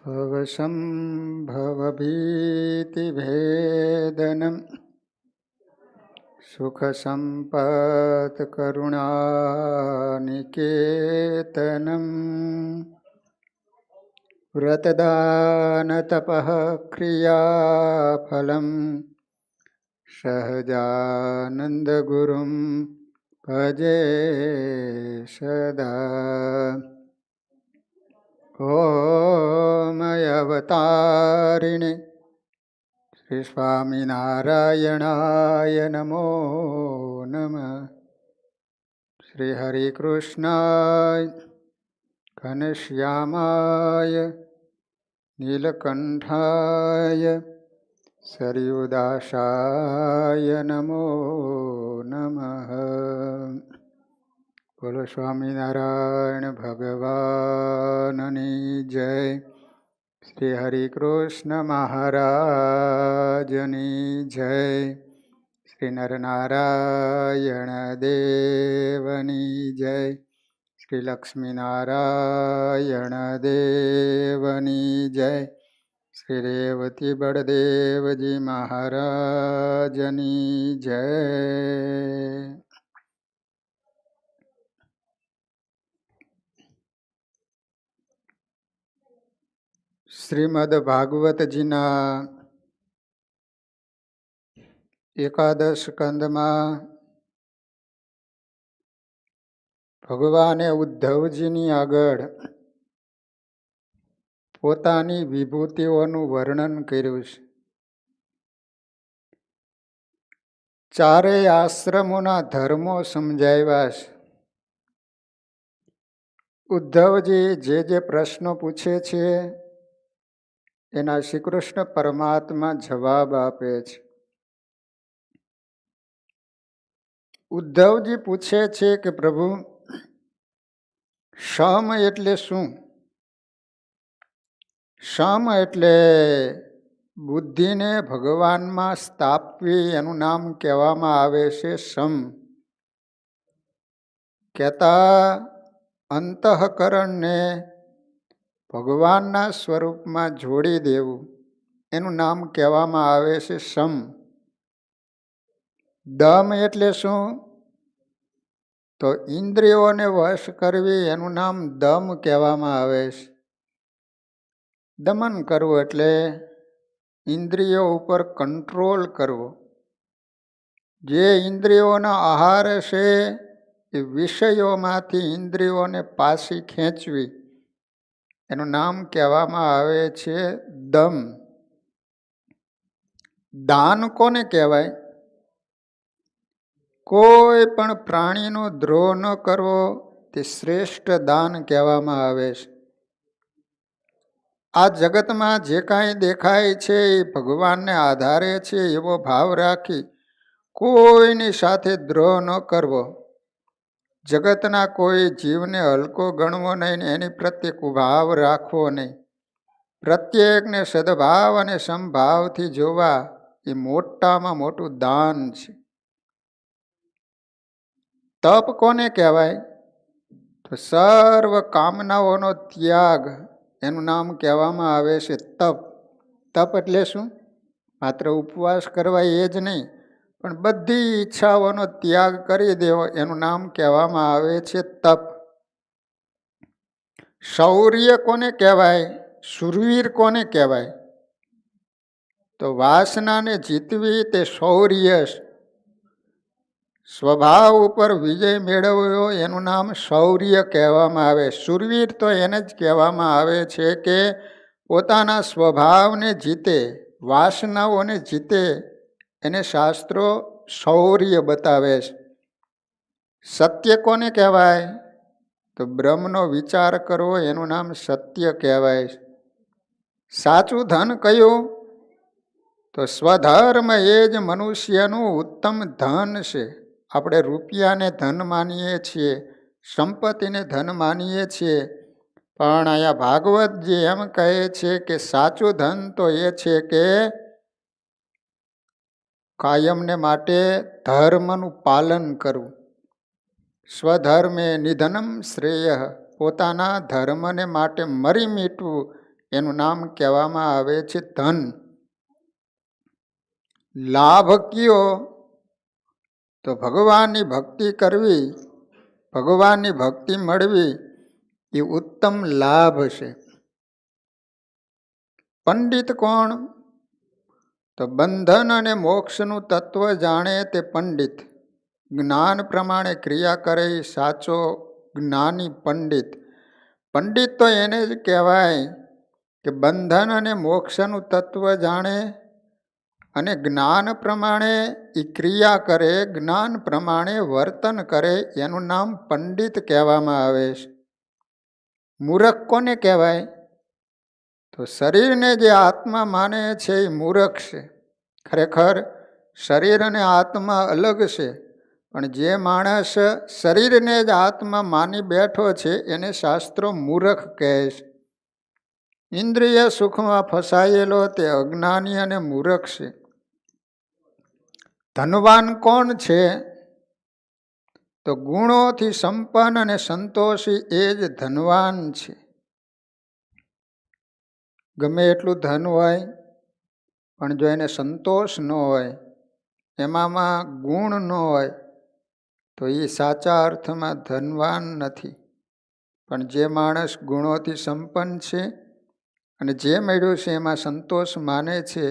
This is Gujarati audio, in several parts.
भवसम्भवभीतिभेदनं सुखसम्पत्करुणानिकेतनं व्रतदानतपः क्रियाफलं सहजानन्दगुरुं भजे सदा। ॐ अवतारिणे श्री स्वामिनारायणाय नमो नमः। श्री हरिकृष्णाय घनश्यामाय नीलकण्ठाय सरयुदासाय नमो नमः। बोलो स्वामिनारायण भगवाननी जय। श्री हरिकृष्ण महाराजनी जय। श्री नरनारायण देवनी जय। श्री लक्ष्मीनारायण देवनी जय। श्री रेवती बड़देव जी महाराजनी जय। શ્રીમદ ભાગવતજીના એકાદશ સ્કંદમાં ભગવાને ઉદ્ધવજીની આગળ પોતાની વિભૂતિઓનું વર્ણન કર્યું છે. ચારેય આશ્રમોના ધર્મો સમજાવ્યા છે. ઉદ્ધવજી જે પ્રશ્નો પૂછે છે એના શ્રી કૃષ્ણ પરમાત્મા જવાબ આપે છે. ઉદ્ધવજી પૂછે છે કે પ્રભુ, સમ એટલે શું? સમ એટલે બુદ્ધિને ભગવાનમાં સ્થાપવી, એનું નામ કહેવામાં આવે છે સમ. કહેતા અંતઃકરણને ભગવાનના સ્વરૂપમાં જોડી દેવું, એનું નામ કહેવામાં આવે છે સમ. દમ એટલે શું? તો ઇન્દ્રિયોને વશ કરવી, એનું નામ દમ કહેવામાં આવે છે. દમન કરવું એટલે ઇન્દ્રિયો ઉપર કંટ્રોલ કરવો. જે ઇન્દ્રિયોના આહાર છે એ વિષયોમાંથી ઇન્દ્રિયોને પાછી ખેંચવી, એનું નામ કહેવામાં આવે છે દમ. દાન કોને કહેવાય? કોઈ પણ પ્રાણીનો દ્રોહ ન કરવો, તે શ્રેષ્ઠ દાન કહેવામાં આવે છે. આ જગતમાં જે કાંઈ દેખાય છે એ ભગવાનને આધારે છે એવો ભાવ રાખી કોઈની સાથે દ્રોહ ન કરવો. જગતના કોઈ જીવને હલકો ગણવો નહીં, એની પ્રત્યે કુભાવ રાખવો નહીં. પ્રત્યેકને સદભાવ અને સમભાવથી જોવા, એ મોટામાં મોટું દાન છે. તપ કોને કહેવાય? તો સર્વ કામનાઓનો ત્યાગ, એનું નામ કહેવામાં આવે છે તપ. તપ એટલે શું? માત્ર ઉપવાસ કરવા એ જ નહીં, પણ બધી ઈચ્છાઓનો ત્યાગ કરી દેવો, એનું નામ કહેવામાં આવે છે તપ. શૌર્ય કોને કહેવાય? શૂરવીર કોને કહેવાય? તો વાસનાને જીતવી તે શૌર્ય. સ્વભાવ ઉપર વિજય મેળવ્યો, એનું નામ શૌર્ય કહેવામાં આવે. શૂરવીર તો એને જ કહેવામાં આવે છે કે પોતાના સ્વભાવને જીતે, વાસનાઓને જીતે, એને શાસ્ત્રો શૌર્ય બતાવે છે. સત્ય કોને કહેવાય? તો બ્રહ્મનો વિચાર કરવો, એનું નામ સત્ય કહેવાય. સાચું ધન કયું? તો સ્વધર્મ એ જ મનુષ્યનું ઉત્તમ ધન છે. આપણે રૂપિયાને ધન માનીએ છીએ, સંપત્તિને ધન માનીએ છીએ, પણ અહીંયા ભાગવતજી એમ કહે છે કે સાચું ધન તો એ છે કે કાયમને માટે ધર્મનું પાલન કરવું. સ્વધર્મે નિધનમ શ્રેય, પોતાના ધર્મને માટે મરી મીટવું એનું નામ કહેવામાં આવે છે ધન. લાભ કયો તો ભગવાનની ભક્તિ કરવી, ભગવાનની ભક્તિ મળવી એ ઉત્તમ લાભ છે. પંડિત કોણ તો બંધન અને મોક્ષનું તત્વ જાણે તે પંડિત. જ્ઞાન પ્રમાણે ક્રિયા કરે એ સાચો જ્ઞાની પંડિત. પંડિત તો એને જ કહેવાય કે બંધન અને મોક્ષનું તત્વ જાણે અને જ્ઞાન પ્રમાણે એ ક્રિયા કરે, જ્ઞાન પ્રમાણે વર્તન કરે, એનું નામ પંડિત કહેવામાં આવે છે. મૂર્ખ કોને કહેવાય તો શરીરને જે આત્મા માને છે એ મૂર્ખ છે. ખરેખર શરીર અને આત્મા અલગ છે, પણ જે માણસ શરીરને જ આત્મા માની બેઠો છે એને શાસ્ત્રો મૂર્ખ કહે છે. ઇન્દ્રિય સુખમાં ફસાયેલો તે અજ્ઞાની અને મૂર્ખ છે. ધનવાન કોણ છે તો ગુણોથી સંપન્ન અને સંતોષી એ જ ધનવાન છે. ગમે એટલું ધન હોય પણ જો એને સંતોષ ન હોય, એમાં ગુણ ન હોય તો એ સાચા અર્થમાં ધનવાન નથી. પણ જે માણસ ગુણોથી સંપન્ન છે અને જે મળ્યું છે એમાં સંતોષ માને છે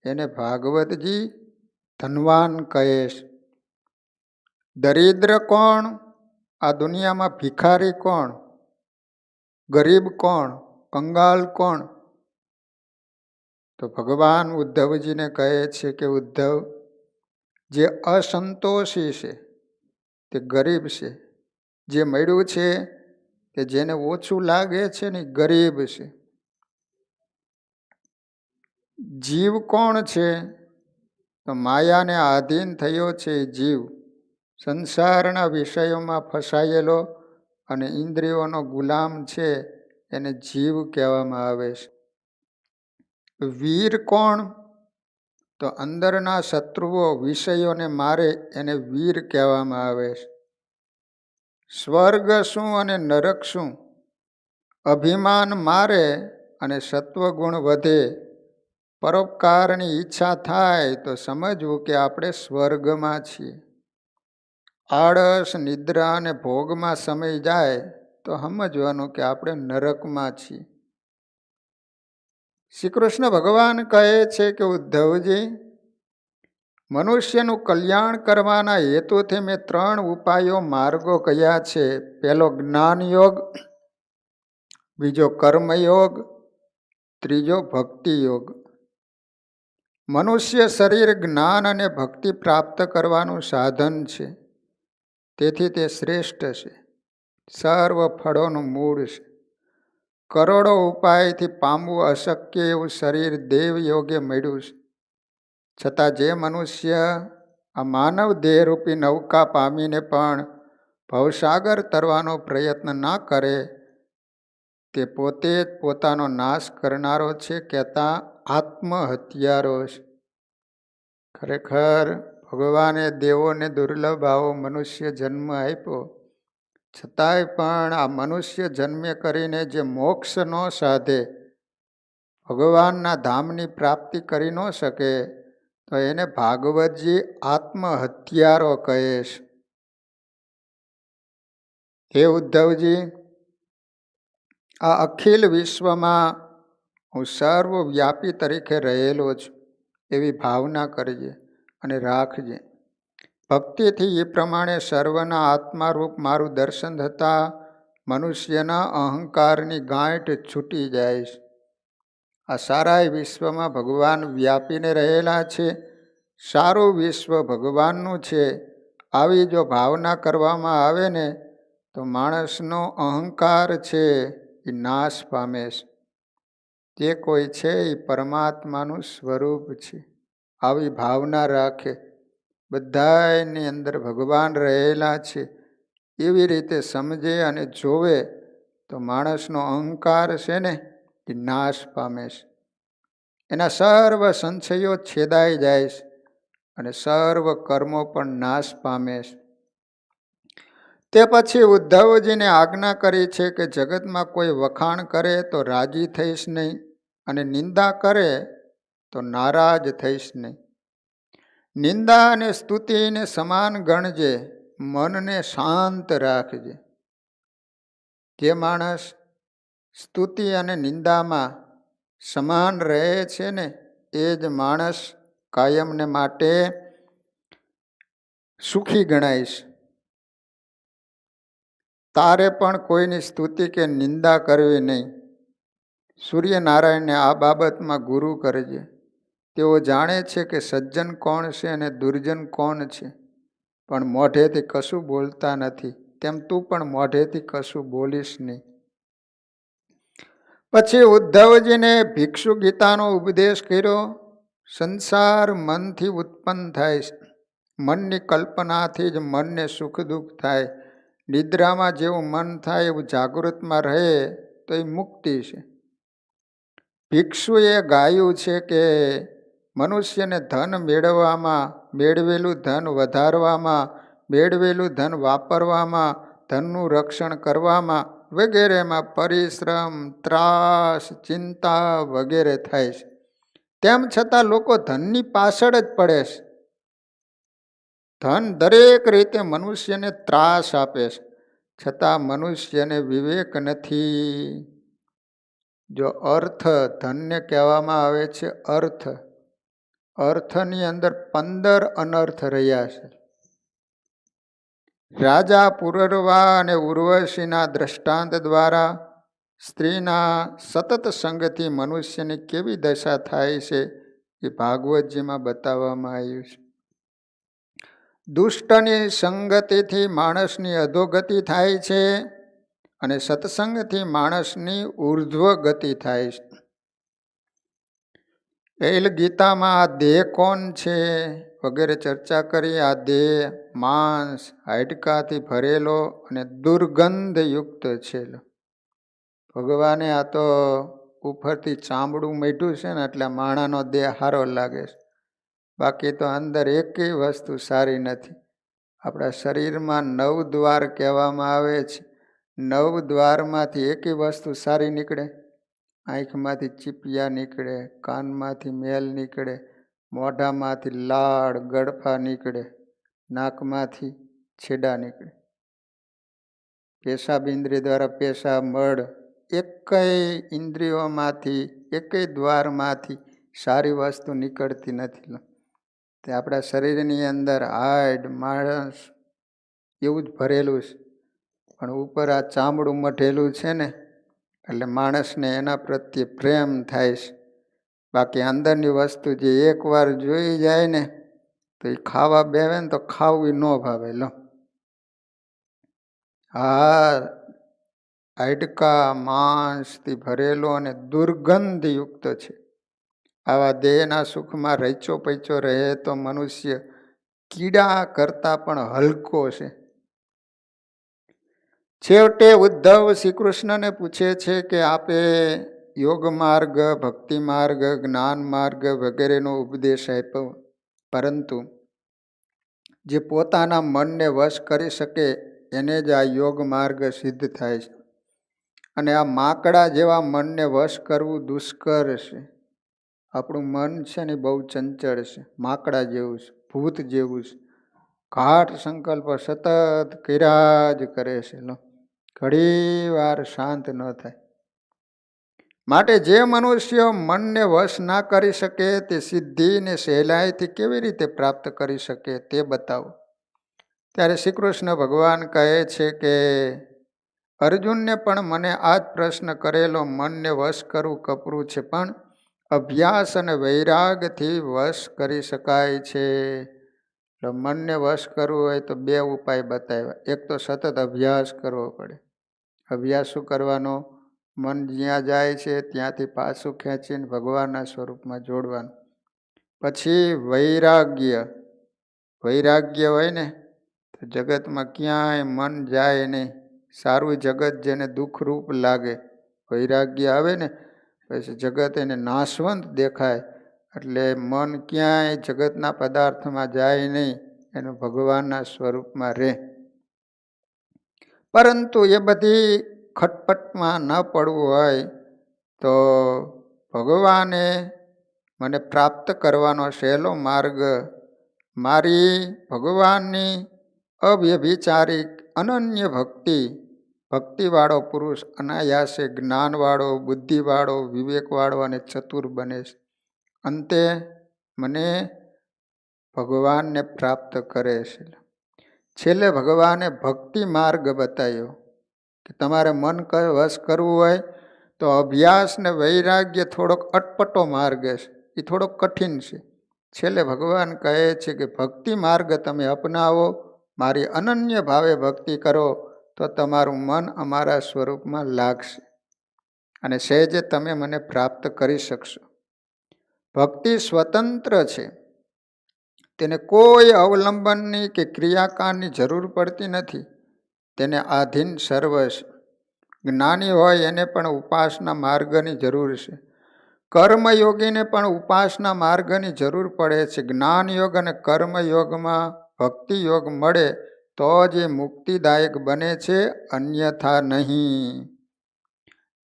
એને ભાગવતજી ધનવાન કહે છે. દરિદ્ર કોણ? આ દુનિયામાં ભિખારી કોણ? ગરીબ કોણ? કંગાલ કોણ? તો ભગવાન ઉદ્ધવજીને કહે છે કે ઉદ્ધવ, જે અસંતોષી છે તે ગરીબ છે. જે મળ્યું છે કે જેને ઓછું લાગે છે ને ગરીબ છે. જીવ કોણ છે તો માયાને આધીન થયો છે જીવ. સંસારના વિષયોમાં ફસાયેલો અને ઇન્દ્રિયોનો ગુલામ છે એને જીવ કહેવામાં આવે છે. વીર કોણ તો અંદરના શત્રુઓ વિષયોને મારે એને વીર કહેવામાં આવે છે. સ્વર્ગ શું અને નરક શું? અભિમાન મારે અને સત્વગુણ વધે, પરોપકારની ઈચ્છા થાય તો સમજવું કે આપણે સ્વર્ગમાં છીએ. આળસ, નિદ્રા અને ભોગમાં સમય જાય તો સમજવાનું કે આપણે નરકમાં છીએ. શ્રી કૃષ્ણ ભગવાન કહે છે કે ઉદ્ધવજી, મનુષ્યનું કલ્યાણ કરવાના હેતુથી મેં 3 ઉપાયો માર્ગો કયા છે. પહેલો જ્ઞાન યોગ, બીજો કર્મયોગ, ત્રીજો ભક્તિ યોગ. મનુષ્ય શરીર જ્ઞાન અને ભક્તિ પ્રાપ્ત કરવાનું સાધન છે. તેથી તે શ્રેષ્ઠ છે. સર્વ ફળોનું મૂળ છે. કરોડો ઉપાયથી પામવું અશક્ય એવું શરીર દેવ યોગે મળ્યું છે. છતાં જે મનુષ્ય આ માનવ દેહરૂપી નૌકા પામીને પણ ભવસાગર તરવાનો પ્રયત્ન ના કરે તે પોતે જ પોતાનો નાશ કરનારો છે, કહેતા આત્મહત્યારો છે. ખરેખર ભગવાને દેવોને દુર્લભ આવો મનુષ્ય જન્મ આપ્યો, છતાંય પણ આ મનુષ્ય જન્મે કરીને જે મોક્ષ ન સાધે, ભગવાનના ધામની પ્રાપ્તિ કરી ન શકે તો એને ભાગવતજી આત્મહત્યારો કહે છે. હે ઉદ્ધવજી, આ અખિલ વિશ્વમાં હું સર્વવ્યાપી તરીકે રહેલો છું એવી ભાવના કરજે અને રાખજે. ભક્તિથી એ પ્રમાણે સર્વના આત્મારૂપ મારું દર્શન થતાં મનુષ્યના અહંકારની ગાંઠ છૂટી જાય છે. આ સારાય વિશ્વમાં ભગવાન વ્યાપીને રહેલા છે. સારું વિશ્વ ભગવાનનું છે. આવી જો ભાવના કરવામાં આવે ને તો માણસનો અહંકાર છે એ નાશ પામે છે. જે કોઈ છે એ પરમાત્માનું સ્વરૂપ છે. આવી ભાવના રાખે, બધાની અંદર ભગવાન રહેલા છે એવી રીતે સમજે અને જોવે તો માણસનો અહંકાર છે ને એ નાશ પામે છે. એના સર્વ સંશયો છેદાઈ જાય છે અને સર્વ કર્મો પણ નાશ પામે છે. તે પછી ઉદ્ધવજીને આજ્ઞા કરી છે કે જગતમાં કોઈ વખાણ કરે તો રાજી થઈશ નહીં, અને નિંદા કરે તો નારાજ થઈશ નહીં. નિંદા અને સ્તુતિને સમાન ગણજે, મનને શાંત રાખજે. જે માણસ સ્તુતિ અને નિંદામાં સમાન રહે છે ને એ જ માણસ કાયમને માટે સુખી ગણાઈશ. તારે પણ કોઈની સ્તુતિ કે નિંદા કરવી નહીં. સૂર્યનારાયણને આ બાબતમાં ગુરુ કરજે. તેઓ જાણે છે કે સજ્જન કોણ છે અને દુર્જન કોણ છે, પણ મોઢેથી કશું બોલતા નથી. તેમ તું પણ મોઢેથી કશું બોલીશ નહીં. પછી ઉદ્ધવજીને ભિક્ષુ ગીતાનો ઉપદેશ કર્યો. સંસાર મનથી ઉત્પન્ન થાય છે. મનની કલ્પનાથી જ મનને સુખ દુઃખ થાય. નિદ્રામાં જેવું મન થાય એવું જાગૃતમાં રહે તો એ મુક્તિ છે. ભિક્ષુએ ગાયું છે કે મનુષ્યને ધન મેળવવામાં, મેળવેલું ધન વધારવામાં, મેળવેલું ધન વાપરવામાં, ધનનું રક્ષણ કરવામાં વગેરેમાં પરિશ્રમ, ત્રાસ, ચિંતા વગેરે થાય છે. તેમ છતાં લોકો ધનની પાછળ જ પડે છે. ધન દરેક રીતે મનુષ્યને ત્રાસ આપે છે, છતાં મનુષ્યને વિવેક નથી. જો અર્થ, ધનને કહેવામાં આવે છે અર્થ. અર્થની અંદર 15 અનર્થ રહ્યા છે. રાજા પુરરવા અને ઉર્વશીના દ્રષ્ટાંત દ્વારા સ્ત્રીના સતત સંગથી મનુષ્યની કેવી દશા થાય છે એ ભાગવતજીમાં બતાવવામાં આવ્યું છે. દુષ્ટની સંગતિથી માણસની અધોગતિ થાય છે અને સત્સંગથી માણસની ઉર્ધ્વ ગતિ થાય છે. એલ ગીતામાં આ દેહ કોણ છે વગેરે ચર્ચા કરી. આ દેહ માંસ હાડકાથી ભરેલો અને દુર્ગંધયુક્ત છે. ભગવાને આ તો ઉપરથી ચામડું મેઢ્યું છે ને એટલે માણાનો દેહ સારો લાગે છે. બાકી તો અંદર એકેય વસ્તુ સારી નથી. આપણા શરીરમાં 9 દ્વાર કહેવામાં આવે છે. 9 દ્વારમાંથી એકેય વસ્તુ સારી નીકળે? આંખમાંથી ચીપિયા નીકળે, કાનમાંથી મેલ નીકળે, મોઢામાંથી લાળ ગળફા નીકળે, નાકમાંથી છેડા નીકળે, પેશાબ ઇન્દ્રિય દ્વારા પેશાબ મળ, એકેય ઇન્દ્રિયોમાંથી, એકેય દ્વારમાંથી સારી વસ્તુ નીકળતી નથી. તે આપણા શરીરની અંદર હાડ માણસ એવું જ ભરેલું છે, પણ ઉપર આ ચામડું મઢેલું છે ને એટલે માણસને એના પ્રત્યે પ્રેમ થાય છે. બાકી અંદરની વસ્તુ જે એકવાર જોઈ જાય ને તો એ ખાવા બેવે ને તો ખાવું ન ભાવે. લો હાડકા માંસથી ભરેલો અને દુર્ગંધયુક્ત છે. આવા દેહના સુખમાં રચો પૈચો રહે તો મનુષ્ય કીડા કરતાં પણ હલકો છે. છેવટે ઉદ્ધવ શ્રી કૃષ્ણને પૂછે છે કે આપે યોગ માર્ગ, ભક્તિ માર્ગ, જ્ઞાન માર્ગ વગેરેનો ઉપદેશ આપ્યો, પરંતુ જે પોતાના મનને વશ કરી શકે એને જ આ યોગ માર્ગ સિદ્ધ થાય છે. અને આ માકડા જેવા મનને વશ કરવું દુષ્કર છે. આપણું મન છે ને બહુ ચંચળ છે, માકડા જેવું છે, ભૂત જેવું છે. ઘાટ સંકલ્પ સતત કર્યા જ કરે છે. ઘણી વાર શાંત ન થાય. માટે જે મનુષ્યો મનને વશ ના કરી શકે તે સિદ્ધિને સહેલાઈથી કેવી રીતે પ્રાપ્ત કરી શકે તે બતાવો. ત્યારે શ્રી કૃષ્ણ ભગવાન કહે છે કે અર્જુનને પણ મને આ જ પ્રશ્ન કરેલો. મનને વશ કરવું કપરું છે, પણ અભ્યાસ અને વૈરાગથી વશ કરી શકાય છે. મનને વશ કરવું હોય તો 2 ઉપાય બતાવ્યા. એક તો સતત અભ્યાસ કરવો પડે. અભ્યાસ શું કરવાનો? મન જ્યાં જાય છે ત્યાંથી પાછું ખેંચીને ભગવાનના સ્વરૂપમાં જોડવાનું. પછી વૈરાગ્ય. વૈરાગ્ય હોય ને તો જગતમાં ક્યાંય મન જાય નહીં. સારું જગત જેને દુઃખરૂપ લાગે, વૈરાગ્ય આવે ને પછી જગત એને નાશવંત દેખાય. એટલે મન ક્યાંય જગતના પદાર્થમાં જાય નહીં, એનું ભગવાનના સ્વરૂપમાં રહે. પરંતુ એ બધી ખટપટમાં ન પડવું હોય તો ભગવાને મને પ્રાપ્ત કરવાનો સહેલો માર્ગ મારી ભગવાનની અવ્યભિચારિક અનન્ય ભક્તિવાળો પુરુષ અનાયાસે જ્ઞાનવાળો, બુદ્ધિવાળો, વિવેકવાળો અને ચતુર બને છે. અંતે મને ભગવાનને પ્રાપ્ત કરે છે. છેલ્લે ભગવાને ભક્તિ માર્ગ બતાવ્યો કે તમારે મન વશ કરવું હોય તો અભ્યાસ ને વૈરાગ્ય થોડોક અટપટો માર્ગ છે, એ થોડોક કઠિન છે. છેલ્લે ભગવાન કહે છે કે ભક્તિ માર્ગ તમે અપનાવો, મારી અનન્ય ભાવે ભક્તિ કરો તો તમારું મન અમારા સ્વરૂપમાં લાગશે અને સહેજે તમે મને પ્રાપ્ત કરી શકશો. ભક્તિ સ્વતંત્ર છે, તેને કોઈ અવલંબનની કે ક્રિયાકાંડની જરૂર પડતી નથી. તેને આધીન સર્વ છે. જ્ઞાની હોય એને પણ ઉપાસના માર્ગની જરૂર છે. કર્મયોગીને પણ ઉપાસના માર્ગની જરૂર પડે છે. જ્ઞાનયોગ અને કર્મયોગમાં ભક્તિ યોગ મળે તો જ એ મુક્તિદાયક બને છે, અન્યથા નહીં.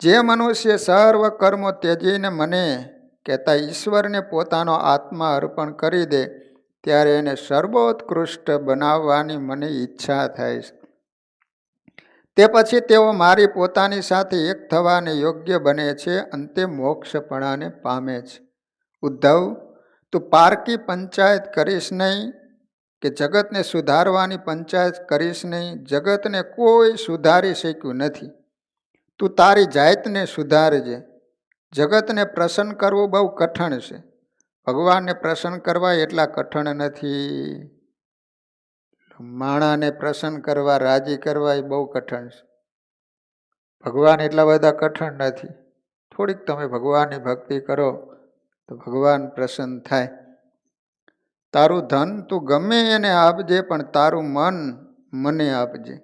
જે મનુષ્ય સર્વ કર્મો ત્યજીને મને કહેતા ઈશ્વરને પોતાનો આત્મા અર્પણ કરી દે ત્યારે એને સર્વોત્કૃષ્ટ બનાવવાની મને ઈચ્છા થાય છે. તે પછી તેઓ મારી પોતાની સાથે એક થવાને યોગ્ય બને છે, અંતે મોક્ષપણાને પામે છે. ઉદ્ધવ, તું પારકી પંચાયત કરીશ નહીં કે જગતને સુધારવાની પંચાયત કરીશ નહીં. જગતને કોઈ સુધારી શક્યું નથી. તું તારી જાતને સુધારજે. જગતને પ્રસન્ન કરવું બહુ કઠણ છે. ભગવાનને પ્રસન્ન કરવા એટલા કઠણ નથી. માણાને પ્રસન્ન કરવા, રાજી કરવા એ બહુ કઠણ છે. ભગવાન એટલા બધા કઠણ નથી. થોડીક તમે ભગવાનની ભક્તિ કરો તો ભગવાન પ્રસન્ન થાય. તારું ધન તું ગમે એને આપજે, પણ તારું મન મને આપજે.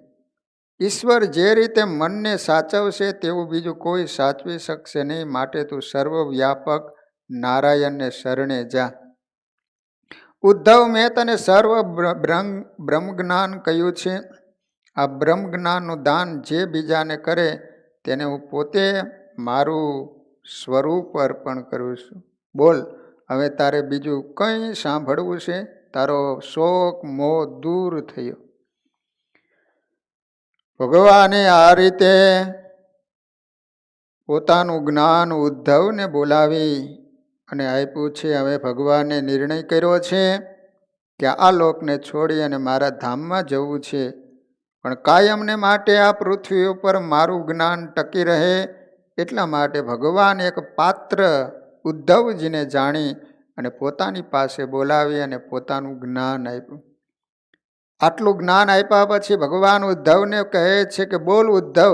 ઈશ્વર જે રીતે મનને સાચવશે તેવું બીજું કોઈ સાચવી શકશે નહીં. માટે તું સર્વવ્યાપક નારાયણને શરણે જા. ઉદ્ધવ, મેં તને સર્વ બ્રહ્મજ્ઞાન કહ્યું છે. આ બ્રહ્મજ્ઞાનનું દાન જે બીજાને કરે તેને હું પોતે મારું સ્વરૂપ અર્પણ કરું છું. બોલ, હવે તારે બીજું કંઈ સાંભળવું છે? તારો શોક મોહ દૂર થયો. ભગવાને આ રીતે પોતાનું જ્ઞાન ઉદ્ધવને બોલાવી અને આપ્યું છે. હવે ભગવાને નિર્ણય કર્યો છે કે આ લોકને છોડી અને મારા ધામમાં જવું છે, પણ કાયમને માટે આ પૃથ્વી ઉપર મારું જ્ઞાન ટકી રહે એટલા માટે ભગવાન એક પાત્ર ઉદ્ધવજીને જાણી અને પોતાની પાસે બોલાવી અને પોતાનું જ્ઞાન આપ્યું. આટલું જ્ઞાન આપ્યા પછી ભગવાન ઉદ્ધવને કહે છે કે બોલ ઉદ્ધવ,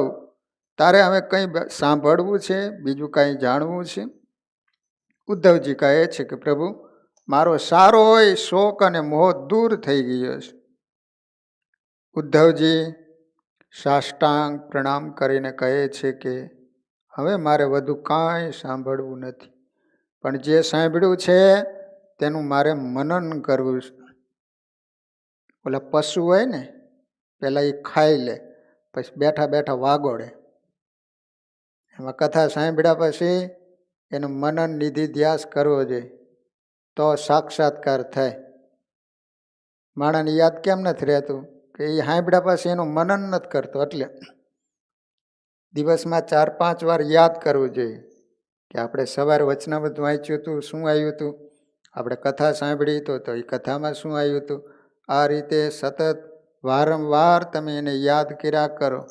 તારે હવે કંઈ સાંભળવું છે? બીજું કંઈ જાણવું છે? ઉદ્ધવજી કહે છે કે પ્રભુ, મારો સારો હોય શોક અને મોહ દૂર થઈ ગયો છે. ઉદ્ધવજી સાષ્ટાંગ પ્રણામ કરીને કહે છે કે હવે મારે વધુ કાંઈ સાંભળવું નથી, પણ જે સાંભળ્યું છે તેનું મારે મનન કરવું છે. ઓલા પશુ હોય ને, પહેલાં એ ખાઈ લે, પછી બેઠા બેઠા વાગોડે. એમાં કથા સાંભળ્યા પછી એનું મનન નિધિધ્યાસ કરવો જોઈએ તો સાક્ષાત્કાર થાય. માણસને યાદ કેમ નથી રહેતું? કે એ સાંભળ્યા પછી એનું મનન નથી કરતો. એટલે દિવસમાં 4-5 વાર યાદ કરવું જોઈએ કે આપણે સવારે વચનામૃત વાંચ્યું હતું, શું આવ્યું હતું? આપણે કથા સાંભળી તો એ કથામાં શું આવ્યું હતું? આ રીતે સતત વારંવાર તમે એને યાદ કર્યા કરો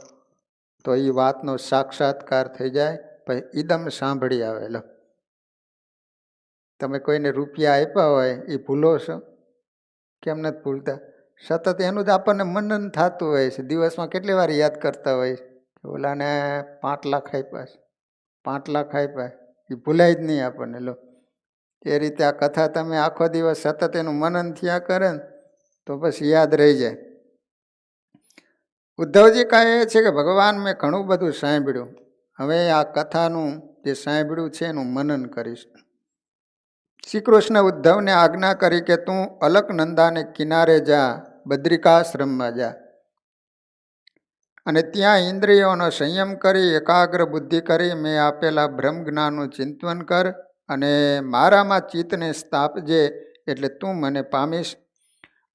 તો એ વાતનો સાક્ષાત્કાર થઈ જાય. પછી ઈદમ સાંભળી આવેલો. તમે કોઈને રૂપિયા આપ્યા હોય એ ભૂલો છો? કેમ નથી ભૂલતા? સતત એનું જ આપણને મનન થતું હોય છે. દિવસમાં કેટલી વાર યાદ કરતા હોય છે ઓલાને 5 લાખ આપ્યા છે, 5 લાખ આપ્યા, એ ભૂલાય જ નહીં આપણને. લો, એ રીતે આ કથા તમે આખો દિવસ સતત એનું મનન થયા કરે ને તો પછી યાદ રહી જાય. ઉદ્ધવજી કહે છે કે ભગવાન, મેં ઘણું બધું સાંભળ્યું, હવે આ કથાનું જે સાંભળ્યું છે એનું મનન કરીશ. શ્રી કૃષ્ણ ઉદ્ધવને આજ્ઞા કરી કે તું અલકનંદાને કિનારે જા, બદ્રિકાશ્રમમાં જા. અને ત્યાં ઇન્દ્રિયોનો સંયમ કરી એકાગ્ર બુદ્ધિ કરી મેં આપેલા બ્રહ્મ જ્ઞાનનું ચિંતન કર અને મારામાં ચિત્તને સ્થાપજે, એટલે તું મને પામીશ.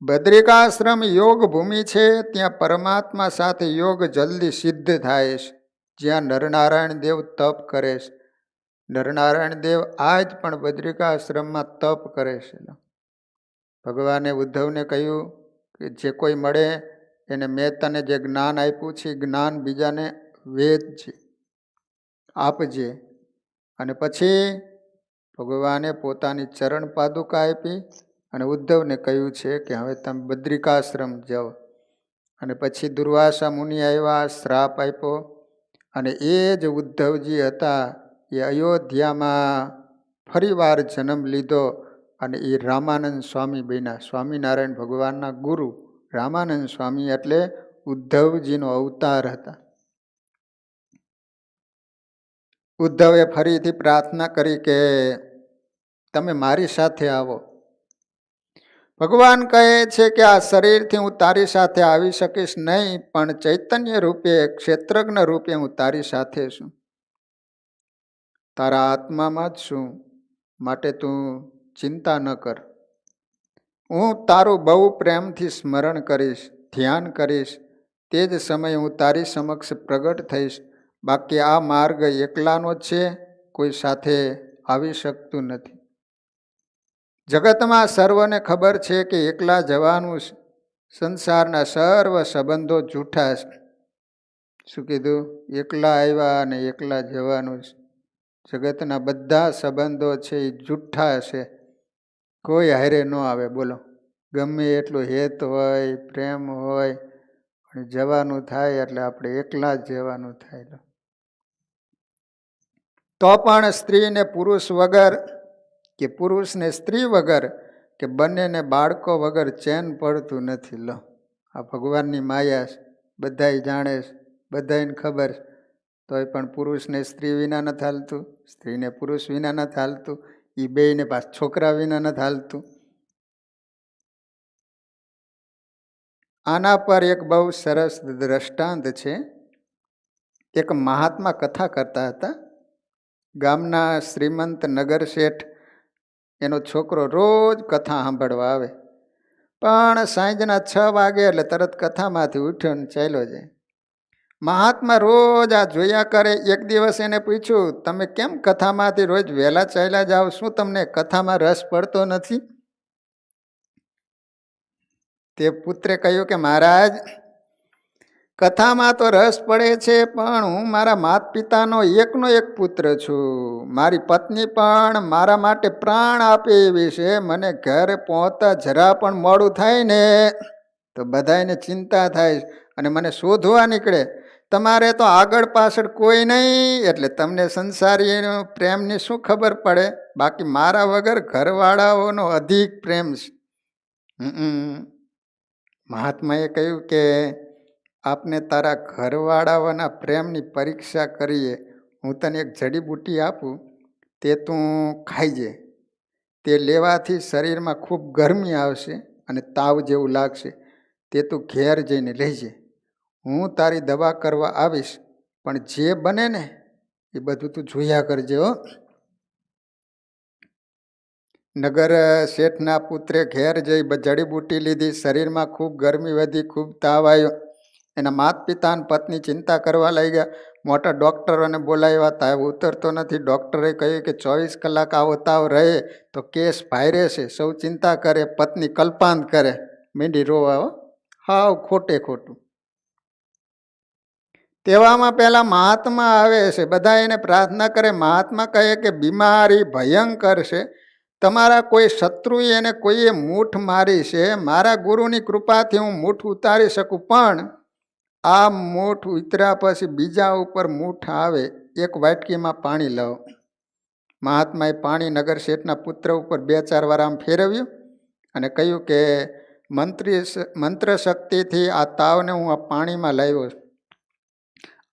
બદ્રિકાશ્રમ યોગ ભૂમિ છે, ત્યાં પરમાત્મા સાથે યોગ જલ્દી સિદ્ધ થાય છે. જ્યાં નરનારાયણ દેવ તપ કરે છે. નરનારાયણ દેવ આજ પણ બદ્રિકાશ્રમમાં તપ કરે છે. ભગવાને ઉદ્ધવને કહ્યું કે જે કોઈ મળે એને મેં તને જે જ્ઞાન આપ્યું છે જ્ઞાન બીજાને વેચજે, આપજે. અને પછી ભગવાને પોતાની ચરણ પાદુકા આપી અને ઉદ્ધવને કહ્યું છે કે હવે તમે બદ્રિકાશ્રમ જાઓ. અને પછી દુર્વાસા મુનિ આવ્યા, શ્રાપ આપ્યો. અને એ જ ઉદ્ધવજી હતા એ અયોધ્યામાં ફરીવાર જન્મ લીધો અને એ રામાનંદ સ્વામી બન્યા. સ્વામિનારાયણ ભગવાનના ગુરુ રામાનંદ સ્વામી એટલે ઉદ્ધવજીનો અવતાર હતા. ઉદ્ધવે ફરીથી પ્રાર્થના કરી કે તમે મારી સાથે આવો. ભગવાન કહે છે કે આ શરીરથી હું તારી સાથે આવી શકીશ નહીં, પણ ચૈતન્ય રૂપે ક્ષેત્રજ્ઞ રૂપે હું તારી સાથે છું, તારા આત્મામાં જ છું, માટે તું ચિંતા ન કર. હું તારું બહુ પ્રેમથી સ્મરણ કરીશ, ધ્યાન કરીશ, તે જ સમયે હું તારી સમક્ષ પ્રગટ થઈશ. બાકી આ માર્ગ એકલાનો જ છે, કોઈ સાથે આવી શકતું નથી. જગતમાં સર્વને ખબર છે કે એકલા જવાનું સંસારના સર્વ સંબંધો જૂઠા છે. શું કીધું? એકલા આવ્યા અને એકલા જવાનું છે. જગતના બધા સંબંધો છે એ જૂઠા છે, કોઈ હારે ન આવે. બોલો, ગમે એટલું હેત હોય, પ્રેમ હોય, પણ જવાનું થાય એટલે આપણે એકલા જ જવાનું થાય. તો પણ સ્ત્રી ને પુરુષ વગર કે પુરુષને સ્ત્રી વગર કે બંનેને બાળકો વગર ચેન પડતું નથી. લો, આ ભગવાનની માયા છે, બધાય જાણે છે, બધાને ખબર છે. તોય પણ પુરુષને સ્ત્રી વિના નથી હાલતું, સ્ત્રીને પુરુષ વિના નથી હાલતું, એ બેયને પાછ છોકરા વિના નથી હાલતું. આના પર એક બહુ સરસ દ્રષ્ટાંત છે. એક મહાત્મા કથા કરતા હતા. ગામના શ્રીમંત નગર શેઠ એનો છોકરો રોજ કથા સાંભળવા આવે, પણ સાંજના 6 વાગે એટલે તરત કથામાંથી ઉઠ્યો ને ચાલ્યો જાય. મહાત્મા રોજ આ જોયા કરે. એક દિવસ એને પૂછ્યું, તમે કેમ કથામાંથી રોજ વહેલા ચાલ્યા જાઓ, શું તમને કથામાં રસ પડતો નથી? તે પુત્રે કહ્યું કે મહારાજ, કથામાં તો રસ પડે છે, પણ હું મારા માત પિતાનો એકનો એક પુત્ર છું. મારી પત્ની પણ મારા માટે પ્રાણ આપે એવી છે. મને ઘરે પહોંચતા જરા પણ મોડું થાય ને તો બધાને ચિંતા થાય અને મને શોધવા નીકળે. તમારે તો આગળ પાછળ કોઈ નહીં, એટલે તમને સંસારી પ્રેમની શું ખબર પડે? બાકી મારા વગર ઘરવાળાઓનો અધિક પ્રેમ છે. મહાત્માએ કહ્યું કે આપને તારા ઘરવાળાઓના પ્રેમની પરીક્ષા કરીએ. હું તને એક જડીબુટ્ટી આપું, તે તું ખાઈજે. તે લેવાથી શરીરમાં ખૂબ ગરમી આવશે અને તાવ જેવું લાગશે. તે તું ઘેર જઈને લેજે. હું તારી દવા કરવા આવીશ, પણ જે બને ને એ બધું તું જોયા કરજે હો. નગર શેઠના પુત્રે ઘેર જઈ જડીબુટ્ટી લીધી. શરીરમાં ખૂબ ગરમી વધી, ખૂબ તાવ આવ્યો. એના માત પિતા અને પત્ની ચિંતા કરવા લાગ્યા. મોટા ડૉક્ટરોને બોલાવ્યા, તાવ ઉતરતો નથી. ડૉક્ટરે કહ્યું કે 24 કલાક આવો તાવ રહે તો કેસ ભારે છે. સૌ ચિંતા કરે, પત્ની કલ્પાંત કરે, મીંડી રોવા. હાવ ખોટે ખોટું. તેવામાં પહેલા મહાત્મા આવે છે. બધા એને પ્રાર્થના કરે. મહાત્મા કહે કે બીમારી ભયંકર છે, તમારા કોઈ શત્રુએ એને કોઈએ મૂઠ મારી છે. મારા ગુરુની કૃપાથી હું મૂઠ ઉતારી શકું, પણ આ મૂઠ ઉતર્યા પછી બીજા ઉપર મૂઠ આવે, એક વાટકીમાં પાણી લાવો. મહાત્માએ પાણી નગર શેઠના પુત્ર ઉપર 2-4 વાર આમ ફેરવ્યું અને કહ્યું કે મંત્ર શક્તિથી આ તાવને હું આ પાણીમાં લાવ્યો છું.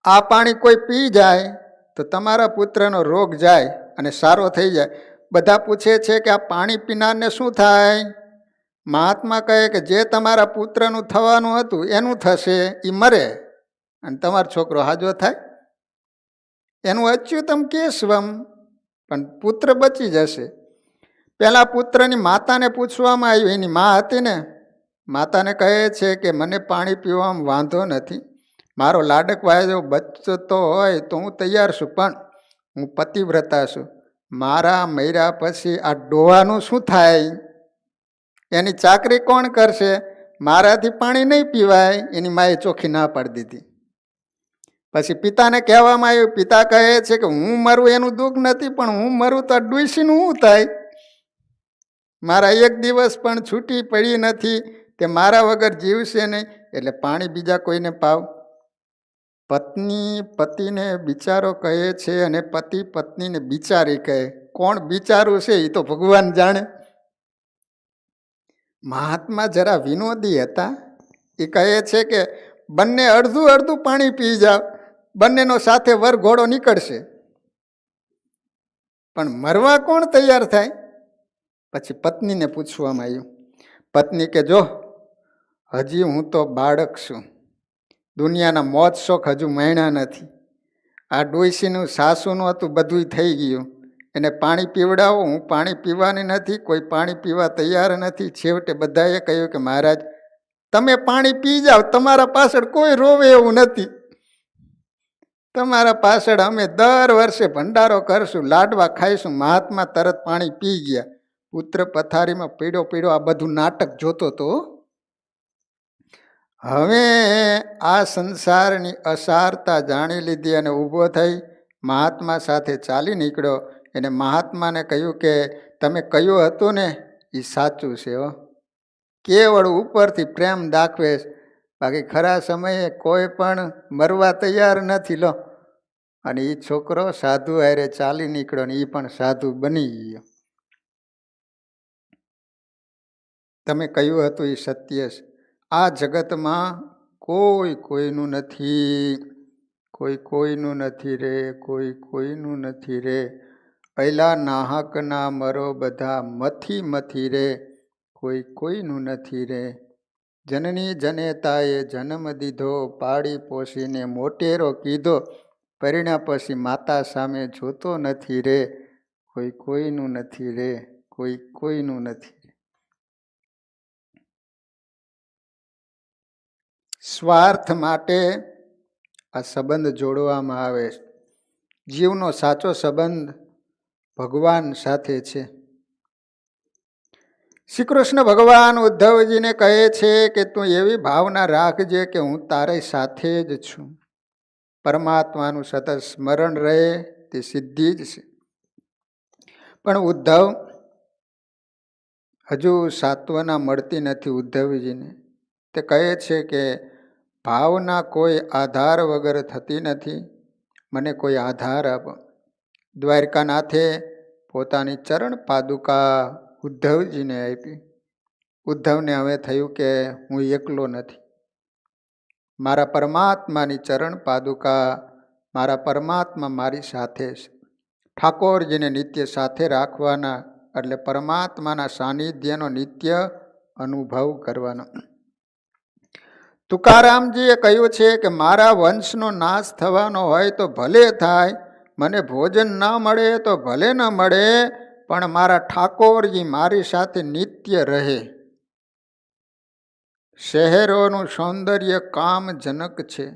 આ પાણી કોઈ પી જાય તો તમારા પુત્રનો રોગ જાય અને સારો થઈ જાય. બધા પૂછે છે કે આ પાણી પીનારને શું થાય? મહાત્મા કહે કે જે તમારા પુત્રનું થવાનું હતું એનું થશે, એ મરે. અને તમારો છોકરો હાજો થાય? એનું અચ્યુતમ કેશવમ, પણ પુત્ર બચી જશે. પેલા પુત્રની માતાને પૂછવામાં આવ્યું, એની મા હતી ને, માતાને કહે છે કે મને પાણી પીવામાં વાંધો નથી, મારો લાડક વાયજો બચતો હોય તો હું તૈયાર છું, પણ હું પતિવ્રતા છું, મારા મર્યા પછી આ ડોહાનું શું થાય? એની ચાકરી કોણ કરશે? મારાથી પાણી નહીં પીવાય. એની માએ ચોખ્ખી ના પાડી દીધી. પછી પિતાને કહેવામાં આવ્યું, પિતા કહે છે કે હું મરું એનું દુઃખ નથી, પણ હું મરું તો ડુસીનું શું થાય? મારા એક દિવસ પણ છૂટી પડી નથી, તે મારા વગર જીવશે નહીં, એટલે પાણી બીજા કોઈને પાવ. પત્ની પતિને બિચારો કહે છે અને પતિ પત્નીને બિચારી કહે. કોણ બિચારું છે એ તો ભગવાન જાણે. મહાત્મા જરા વિનોદી હતા. એ કહે છે કે બંને અડધું અડધું પાણી પી જાવ, બંનેનો સાથે વરઘોડો નીકળશે, પણ મરવા કોણ તૈયાર થાય? પછી પત્નીને પૂછવામાં આવ્યું. પત્ની કે જો હજી હું તો બાળક છું, દુનિયાના મોજ શોખ હજુ મણ્યા નથી, આ ડોઈસીનું સાસુનું હતું બધું થઈ ગયું, એને પાણી પીવડાવો, હું પાણી પીવાની નથી, કોઈ પાણી પીવા તૈયાર નથી. છેવટે બધાએ કહ્યું કે મહારાજ તમે પાણી પી જાઓ, તમારા પાછળ કોઈ રોવે એવું નથી, તમારા પાછળ અમે દર વર્ષે ભંડારો કરશું, લાડવા ખાઈશું. મહાત્મા તરત પાણી પી ગયા. પુત્ર પથારીમાં પીડ્યો પીડ્યો આ બધું નાટક જોતો તો. હવે આ સંસારની અસારતા જાણી લીધી અને ઊભો થઈ મહાત્મા સાથે ચાલી નીકળ્યો. એને મહાત્માને કહ્યું કે તમે કહ્યું હતું ને એ સાચું છે હો, કેવળ ઉપરથી પ્રેમ દાખવે, બાકી ખરા સમયે કોઈ પણ મરવા તૈયાર નથી. લો, અને એ છોકરો સાધુ હારે ચાલી નીકળ્યો ને એ પણ સાધુ બની ગયો. તમે કહ્યું હતું એ સત્ય છે. આ જગતમાં કોઈ કોઈનું નથી, કોઈ કોઈનું નથી રે, કોઈ કોઈનું નથી રે. પહેલા નાહક ના મરો બધા મથી મથી રે, કોઈ કોઈનું નથી રે. જનની જનેતાએ જન્મ દીધો, પાડી પોષીને મોટેરો કીધો, પરિણ્યા પછી માતા સામે જોતો નથી રે, કોઈ કોઈનું નથી રે, કોઈ કોઈનું નથી. સ્વાર્થ માટે આ સંબંધ જોડવામાં આવે. જીવનો સાચો સંબંધ ભગવાન સાથે છે. શ્રી કૃષ્ણ ભગવાન ઉદ્ધવજીને કહે છે કે તું એવી ભાવના રાખજે કે હું તારી સાથે જ છું. પરમાત્માનું સતત સ્મરણ રહે તે સિદ્ધિ જ છે. પણ ઉદ્ધવ હજુ સાત્વના મળતી નથી ઉદ્ધવજીને. તે કહે છે કે ભાવના કોઈ આધાર વગર થતી નથી, મને કોઈ આધાર આપો. દ્વારકાનાથે પોતાની ચરણ પાદુકા ઉદ્ધવજીને આપી. ઉદ્ધવને હવે થયું કે હું એકલો નથી, મારા પરમાત્માની ચરણ પાદુકા, મારા પરમાત્મા મારી સાથે છે. ઠાકોરજીને નિત્ય સાથે રાખવાના, એટલે પરમાત્માના સાનિધ્યનો નિત્ય અનુભવ કરવાનો. તુકારામજીએ કહ્યું છે કે મારા વંશનો નાશ થવાનો હોય તો ભલે થાય, મને ભોજન ના મળે તો ભલે ન મળે, પણ મારા ઠાકોરજી મારી સાથે નિત્ય રહે. શહેરોનું સૌંદર્ય કામજનક છે,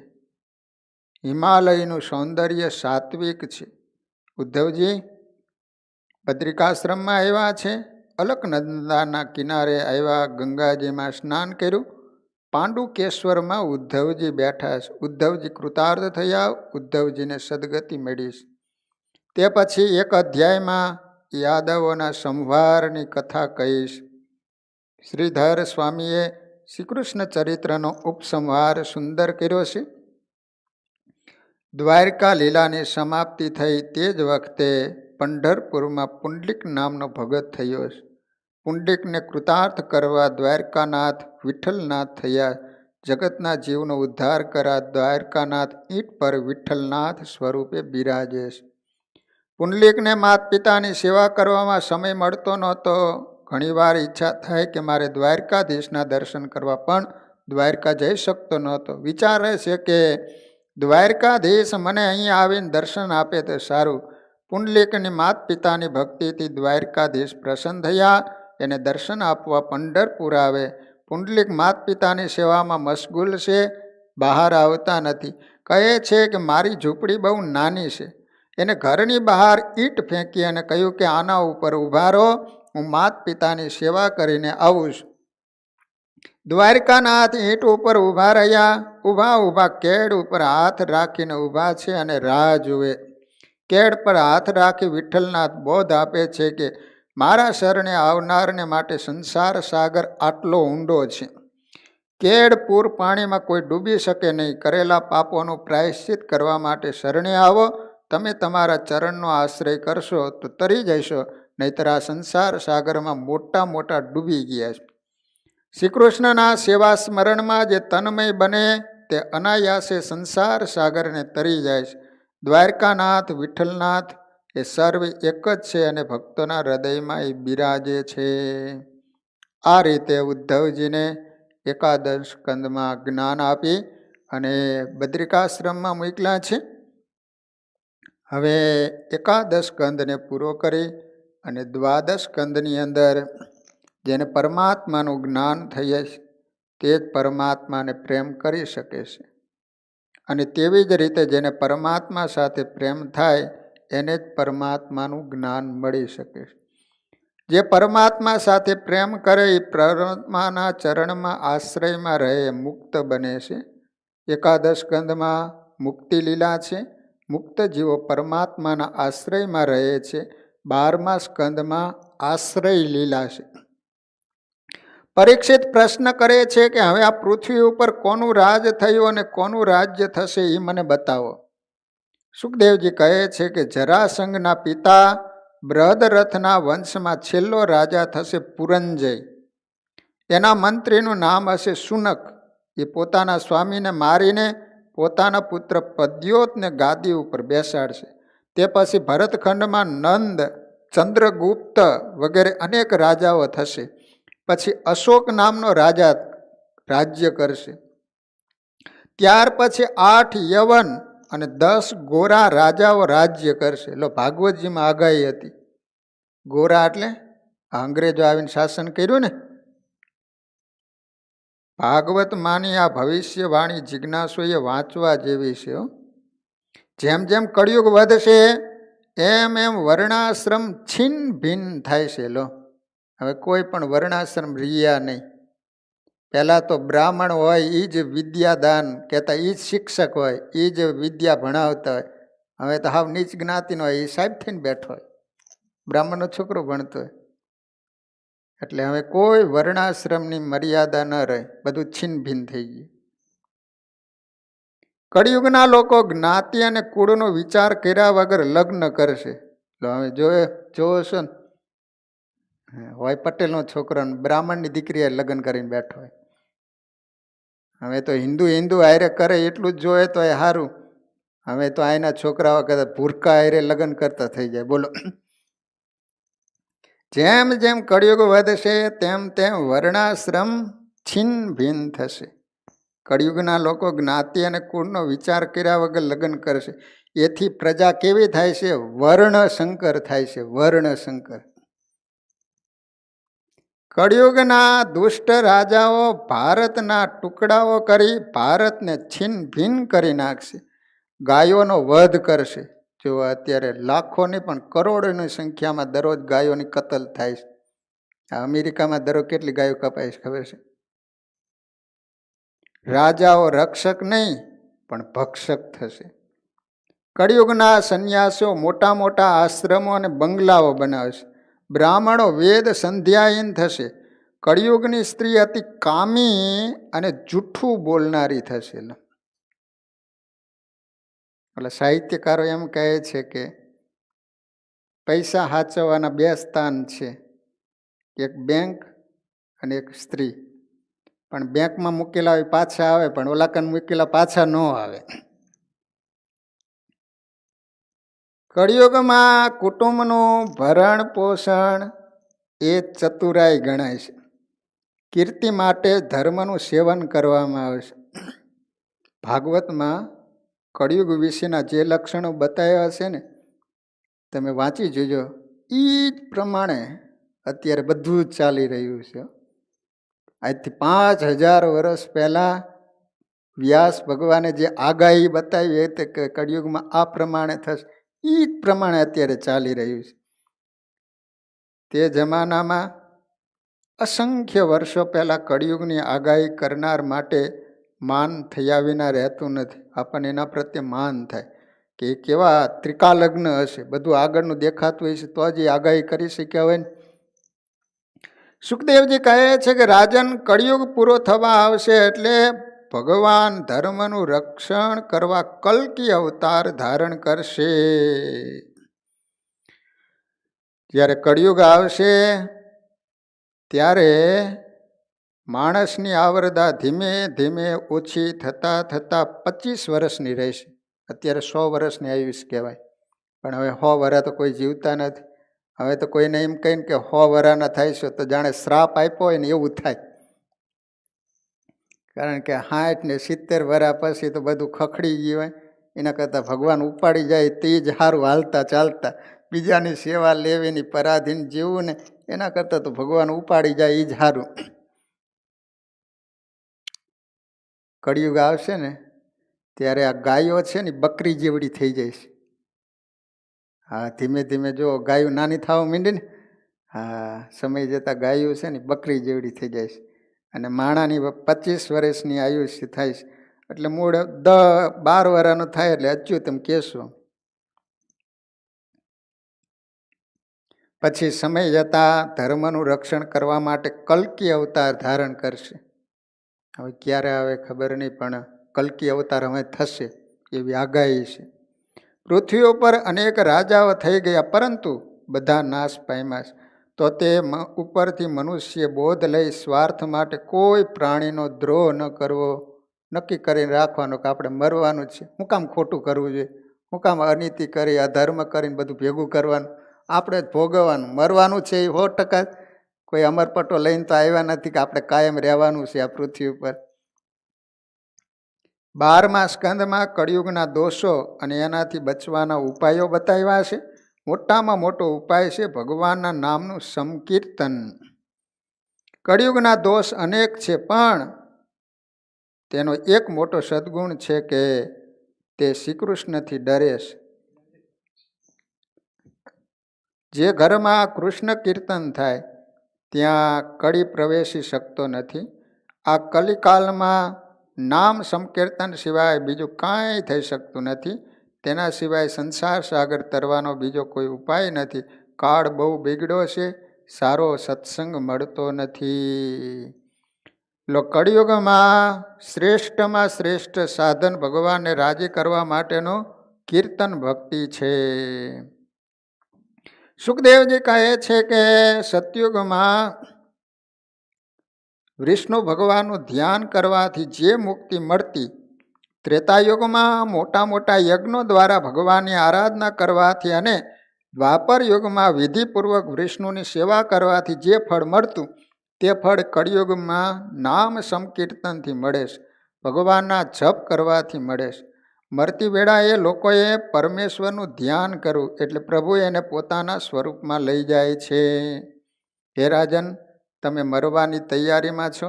હિમાલયનું સૌંદર્ય સાત્વિક છે. ઉદ્ધવજી બદ્રિકાશ્રમમાં આવ્યા છે, અલકનંદાના કિનારે આવ્યા, ગંગાજીમાં સ્નાન કર્યું. પાંડુકેશ્વરમાં ઉદ્ધવજી બેઠા છે. ઉદ્ધવજી કૃતાર્થ થયા, ઉદ્ધવજીને સદગતિ મળી. તે પછી એક અધ્યાયમાં યાદવોના સંહારની કથા કહીશ. શ્રીધર સ્વામીએ શ્રી કૃષ્ણ ચરિત્રનો ઉપસંહાર સુંદર કર્યો છે. દ્વારકા લીલાની સમાપ્તિ થઈ તે જ વખતે પંઢરપુરમાં પુંડલિક નામનો ભગત થયો છે. પુંડલિકને કૃતાર્થ કરવા દ્વારકાનાથ વિઠ્ઠલનાથ થયા. જગતના જીવનો ઉદ્ધાર કરા દ્વારકાનાથ ઈંટ પર વિઠ્ઠલનાથ સ્વરૂપે બિરાજે છે. પુંડલિકને માત પિતાની સેવા કરવામાં સમય મળતો નહોતો. ઘણીવાર ઈચ્છા થાય કે મારે દ્વારકાધીશના દર્શન કરવા, પણ દ્વારકા જઈ શકતો નહોતો. વિચારે છે કે દ્વારકાધીશ મને અહીં આવીને દર્શન આપે તો સારું. પુંડલીકની માત પિતાની ભક્તિથી દ્વારકાધીશ પ્રસન્ન થયા. એને દર્શન આપવા પંઢરપુર આવે. પુંડલીક માત પિતાની સેવામાં મશગુલ છે, બહાર આવતા નથી. કહે છે કે મારી ઝૂંપડી બહુ નાની છે. એને ઘરની બહાર ઈંટ ફેંકી અને કહ્યું કે આના ઉપર ઊભા રહો, હું માત પિતાની સેવા કરીને આવું છું. દ્વારકાનાથ ઈંટ ઉપર ઊભા રહ્યા. ઊભા કેળ ઉપર હાથ રાખીને ઊભા છે અને રાહ જુએ. કેળ પર હાથ રાખી વિઠ્ઠલનાથ બોધ આપે છે કે મારા શરણે આવનારને માટે સંસાર સાગર આટલો ઊંડો છે. કેળ પૂર પાણીમાં કોઈ ડૂબી શકે નહીં. કરેલા પાપોનું પ્રાયશ્ચિત કરવા માટે શરણે આવો. તમે તમારા ચરણનો આશ્રય કરશો તો તરી જશો, નહીતર આ સંસાર સાગરમાં મોટા મોટા ડૂબી ગયા છે. શ્રી કૃષ્ણના સેવા સ્મરણમાં જે તન્મય બને તે અનાયાસે સંસાર સાગરને તરી જાય છે. દ્વારકાનાથ વિઠ્ઠલનાથ એ સર્વ એક જ છે અને ભક્તોના હૃદયમાં એ બિરાજે છે. આ રીતે ઉદ્ધવજીને એકાદશ સ્કંદમાં જ્ઞાન આપી અને બદ્રિકાશ્રમમાં મોકલ્યા છે. હવે એકાદશ સ્કંદને પૂરો કરી અને દ્વાદશ સ્કંદની અંદર જેને પરમાત્માનું જ્ઞાન થઈએ છે તે જ પરમાત્માને પ્રેમ કરી શકે છે. અને તેવી જ રીતે જેને પરમાત્મા સાથે પ્રેમ થાય એને જ પરમાત્માનું જ્ઞાન મળી શકે છે. જે પરમાત્મા સાથે પ્રેમ કરે એ પરમાત્માના ચરણમાં આશ્રયમાં રહે મુક્ત બને છે. એકાદશ સ્કંદમાં મુક્તિ લીલા છે. મુક્ત જીવો પરમાત્માના આશ્રયમાં રહે છે. 12મા સ્કંદમાં આશ્રય લીલા છે. પરીક્ષિત પ્રશ્ન કરે છે કે હવે આ પૃથ્વી ઉપર કોનું રાજ થયું અને કોનું રાજ્ય થશે એ મને બતાવો. સુખદેવજી કહે છે કે જરાસંઘના પિતા બૃહદરથના વંશમાં છેલ્લો રાજા થશે પુરંજય. એના મંત્રીનું નામ હશે શુનક. એ પોતાના સ્વામીને મારીને પોતાના પુત્ર પદ્યોતને ગાદી ઉપર બેસાડશે. તે પછી ભરતખંડમાં નંદ, ચંદ્રગુપ્ત વગેરે અનેક રાજાઓ થશે. પછી અશોક નામનો રાજા રાજ્ય કરશે. ત્યાર પછી 8 યવન અને 10 ગોરા રાજાઓ રાજ્ય કરશે. લો ભાગવતજીમાં આગાહી હતી. ગોરા એટલે અંગ્રેજો આવીને શાસન કર્યું ને. ભાગવત માની આ ભવિષ્યવાણી જિજ્ઞાસુએ વાંચવા જેવી છે. જેમ જેમ કળિયુગ વધશે એમ એમ વર્ણાશ્રમ છિન્ન ભિન્ન થાય છે. લો હવે કોઈ પણ વર્ણાશ્રમ રહ્યા નહીં. પહેલાં તો બ્રાહ્મણ હોય એ જ વિદ્યાદાન કહેતા, એ જ શિક્ષક હોય, એ જ વિદ્યા ભણાવતા હોય. હવે તો હાવ નીચ જ્ઞાતિનો હોય, એ સાહેબ થઈને બેઠો હોય, બ્રાહ્મણનો છોકરો ભણતો હોય. એટલે હવે કોઈ વર્ણાશ્રમની મર્યાદા ન રહે, બધું છિન્ન ભિન્ન થઈ ગયું. કળિયુગના લોકો જ્ઞાતિ અને કુળનો વિચાર કર્યા વગર લગ્ન કરશે. હવે જોવો છો ને, હોય પટેલનો છોકરો બ્રાહ્મણની દીકરીએ લગ્ન કરીને બેઠો હોય. હવે તો હિન્દુ હારે કરે એટલું જ જોઈએ તો એ સારું. હવે તો આના છોકરાઓ કદાચ ભૂરકા હારે લગ્ન કરતા થઈ જાય. બોલો, જેમ જેમ કળિયુગ વધશે તેમ તેમ વર્ણાશ્રમ છિન્ન ભિન્ન થશે. કળિયુગના લોકો જ્ઞાતિ અને કુળનો વિચાર કર્યા વગર લગ્ન કરશે. એથી પ્રજા કેવી થાય છે? વર્ણશંકર થાય છે. વર્ણશંકર. કળિયુગના દુષ્ટ રાજાઓ ભારતના ટુકડાઓ કરી ભારતને છિન્ન ભિન્ન કરી નાખશે. ગાયોનો વધ કરશે. જો અત્યારે લાખોની પણ કરોડોની સંખ્યામાં દરરોજ ગાયોની કતલ થાય છે. અમેરિકામાં દરરોજ કેટલી ગાયો કપાય છે ખબર છે? રાજાઓ રક્ષક નહીં પણ ભક્ષક થશે. કળિયુગના સંન્યાસીઓ મોટા મોટા આશ્રમો અને બંગલાઓ બનાવશે. બ્રાહ્મણો વેદ સંધ્યાહીન થશે. કળિયુગની સ્ત્રી અતિ કામી અને જૂઠું બોલનારી થશે. એટલે સાહિત્યકારો એમ કહે છે કે પૈસા સાચવવાના 2 સ્થાન છે, એક બેંક અને એક સ્ત્રી. પણ બેંકમાં મૂકેલા હોય પાછા આવે, પણ ઓલા કન મૂકેલા પાછા ન આવે. કળિયુગમાં કુટુંબનું ભરણ પોષણ એ ચતુરાઈ ગણાય છે. કીર્તિ માટે ધર્મનું સેવન કરવામાં આવે છે. ભાગવતમાં કળિયુગ વિશેના જે લક્ષણો બતાવ્યા હશે ને, તમે વાંચી જોજો. એ જ પ્રમાણે અત્યારે બધું જ ચાલી રહ્યું છે. આજથી 5000 વર્ષ પહેલાં વ્યાસ ભગવાને જે આગાહી બતાવી હતી કે કળિયુગમાં આ પ્રમાણે થશે, એ જ પ્રમાણે અત્યારે ચાલી રહ્યું છે. તે જમાનામાં અસંખ્ય વર્ષો પહેલાં કળિયુગની આગાહી કરનાર માટે માન થયા વિના રહેતું નથી. આપણને એના પ્રત્યે માન થાય કે એ કેવા ત્રિકાલગ્ન હશે, બધું આગળનું દેખાતું હશે તો જ એ આગાહી કરી શક્યા હોય ને. સુખદેવજી કહે છે કે રાજન, કળિયુગ પૂરો થવા આવશે એટલે ભગવાન ધર્મનું રક્ષણ કરવા કલ્કી અવતાર ધારણ કરશે. જ્યારે કળિયુગ આવશે ત્યારે માણસની આવરદા ધીમે ધીમે ઓછી થતાં થતાં 25 વર્ષની રહેશે. અત્યારે 100 વર્ષની આયુષ કહેવાય, પણ હવે 100 વર્ષ તો કોઈ જીવતા નથી. હવે તો કોઈને એમ કહીને કે 100 વર્ષના થાય છે તો જાણે શ્રાપ આપ્યો હોય ને એવું થાય. કારણ કે 60 ને 70 વર્ષ પછી તો બધું ખખડી ગયું હોય. એના કરતાં ભગવાન ઉપાડી જાય તે જ સારું, હાલતા ચાલતા. બીજાની સેવા લેવીની પરાધીન જેવું ને, એના કરતાં તો ભગવાન ઉપાડી જાય એ જ સારું. કળિયુગ આવશે ને ત્યારે આ ગાયો છે ને બકરી જેવડી થઈ જાય છે. હા, ધીમે ધીમે જો ગાયું નાની થવા માંડી ને, હા, સમય જતાં ગાયું છે ને બકરી જેવડી થઈ જાય છે. અને માણાની 25 વર્ષની આયુષ્ય થાય છે. એટલે મૂળ 10-12 વર્ષનું થાય એટલે અચ્યુતમ કહેશો. પછી સમય જતાં ધર્મનું રક્ષણ કરવા માટે કલ્કી અવતાર ધારણ કરશે. હવે ક્યારે આવે ખબર નહીં, પણ કલ્કી અવતાર હવે થશે એવી આગાહી છે. પૃથ્વી ઉપર અનેક રાજાઓ થઈ ગયા, પરંતુ બધા નાશ પામ્યા. તો તે ઉપરથી મનુષ્ય બોધ લઈ સ્વાર્થ માટે કોઈ પ્રાણીનો દ્રોહ ન કરવો નક્કી કરીને રાખવાનો કે આપણે મરવાનું છે. હું કામ ખોટું કરવું જોઈએ? હું કામ અનીતિ કરી, અધર્મ કરીને બધું ભેગું કરવાનું? આપણે જ ભોગવવાનું, મરવાનું છે એ 100%. કોઈ અમરપટ્ટો લઈને તો આવ્યા નથી કે આપણે કાયમ રહેવાનું છે આ પૃથ્વી ઉપર. 12મા સ્કંદમાં કળિયુગના દોષો અને એનાથી બચવાના ઉપાયો બતાવ્યા છે. મોટામાં મોટો ઉપાય છે ભગવાનના નામનું સંકીર્તન. કળિયુગના દોષ અનેક છે, પણ તેનો એક મોટો સદગુણ છે કે તે શ્રી કૃષ્ણથી ડરે છે. જે ઘરમાં કૃષ્ણ કીર્તન થાય ત્યાં કળી પ્રવેશી શકતો નથી. આ કલિકાલમાં નામ સંકીર્તન સિવાય બીજું કાંઈ થઈ શકતું નથી. તેના સિવાય સંસાર સાગર તરવાનો બીજો કોઈ ઉપાય નથી. કાળ બહુ બિગડ્યો છે, સારો સત્સંગ મળતો નથી. કળિયુગમાં શ્રેષ્ઠમાં શ્રેષ્ઠ સાધન ભગવાનને રાજી કરવા માટેનું કીર્તન ભક્તિ છે. સુખદેવજી કહે છે કે સતયુગમાં વિષ્ણુ ભગવાનનું ધ્યાન કરવાથી જે મુક્તિ મળતી, ત્રેતાયુગમાં મોટા મોટા યજ્ઞો દ્વારા ભગવાનની આરાધના કરવાથી અને દ્વાપર યુગમાં વિધિપૂર્વક વિષ્ણુની સેવા કરવાથી જે ફળ મળતું, તે ફળ કળિયુગમાં નામ સંકીર્તનથી મળે છે, ભગવાનના જપ કરવાથી મળે છે. મરતી વેળાએ લોકોએ પરમેશ્વરનું ધ્યાન કરવું એટલે પ્રભુ એને પોતાના સ્વરૂપમાં લઈ જાય છે. હે રાજન, તમે મરવાની તૈયારીમાં છો,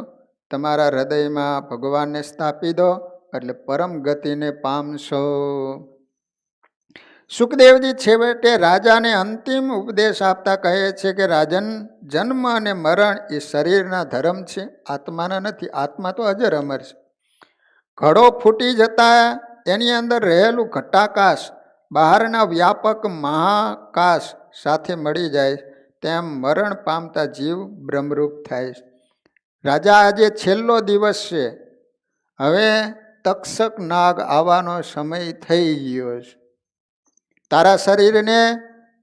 તમારા હૃદયમાં ભગવાનને સ્થાપી દો એટલે પરમ ગતિને પામશો. સુખદેવજી છેવટે રાજાને અંતિમ ઉપદેશ આપતા કહે છે કે રાજન, જન્મ અને મરણ એ શરીરના ધર્મ છે, આત્માના નથી. આત્મા તો અજર અમર છે. ઘડો ફૂટી જતા એની અંદર રહેલું ઘટાકાશ બહારના વ્યાપક મહાકાશ સાથે મળી જાય, તેમ મરણ પામતા જીવ બ્રહ્મરૂપ થાય છે. રાજા, આજે છેલ્લો દિવસ છે. હવે તક્ષક નાગ આવવાનો સમય થઈ ગયો છે. તારા શરીરને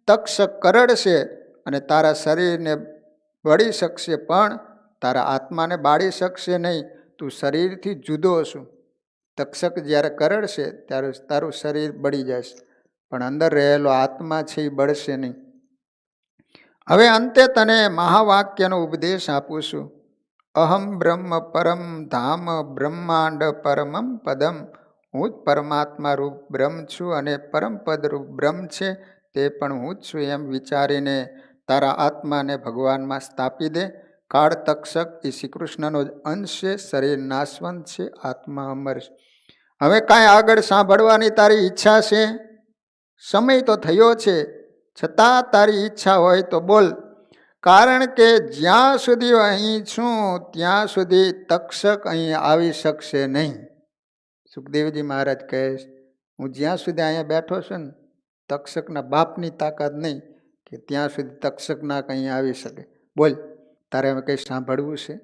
તક્ષક કરડશે અને તારા શરીરને બળી શકશે, પણ તારા આત્માને બાળી શકશે નહીં. તું શરીરથી જુદો છું. તક્ષક જ્યારે કરડશે ત્યારે તારું શરીર બળી જશે, પણ અંદર રહેલો આત્મા છે એ બળશે નહીં. હવે અંતે તને મહાવાક્યનો ઉપદેશ આપું છું. અહમ બ્રહ્મ પરમ ધામ બ્રહ્માંડ પરમમ પદમ હું જ પરમાત્મા રૂપ બ્રહ્મ છું અને પરમપદ રૂપ બ્રહ્મ છે તે પણ હું જ છું એમ વિચારીને તારા આત્માને ભગવાનમાં સ્થાપી દે. કાળ તક્ષક એ શ્રી કૃષ્ણનો જ અંશ છે, શરીર નાશવંત છે, આત્મા અમર છે. હવે કાંઈ આગળ સાંભળવાની તારી ઈચ્છા છે? સમય તો થયો છે, છતાં તારી ઈચ્છા હોય તો બોલ. કારણ કે જ્યાં સુધી અહીં છું ત્યાં સુધી તક્ષક અહીં આવી શકશે નહીં. સુખદેવજી મહારાજ કહે છે, હું જ્યાં સુધી અહીંયા બેઠો છું ને, તક્ષકના બાપની તાકાત નહીં કે ત્યાં સુધી તક્ષક ના કંઈ આવી શકે. બોલ, તારે હવે કંઈ સાંભળવું છે?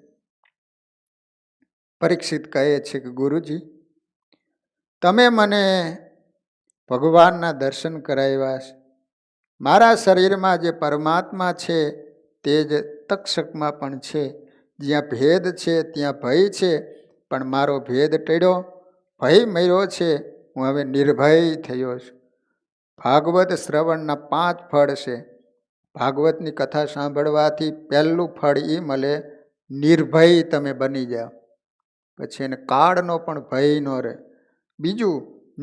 પરીક્ષિત કહે છે કે ગુરુજી, તમે મને ભગવાનના દર્શન કરાવ્યા છે. મારા શરીરમાં જે પરમાત્મા છે તે જ તક્ષકમાં પણ છે. જ્યાં ભેદ છે ત્યાં ભય છે, પણ મારો ભેદ ટળ્યો, ભય મર્યો છે. હું હવે નિર્ભય થયો છું. ભાગવત શ્રવણના 5 ફળ છે. ભાગવતની કથા સાંભળવાથી પહેલું ફળ એ મળે, નિર્ભય તમે બની જાઓ. પછી એને કાળનો પણ ભય ન રહે. બીજું,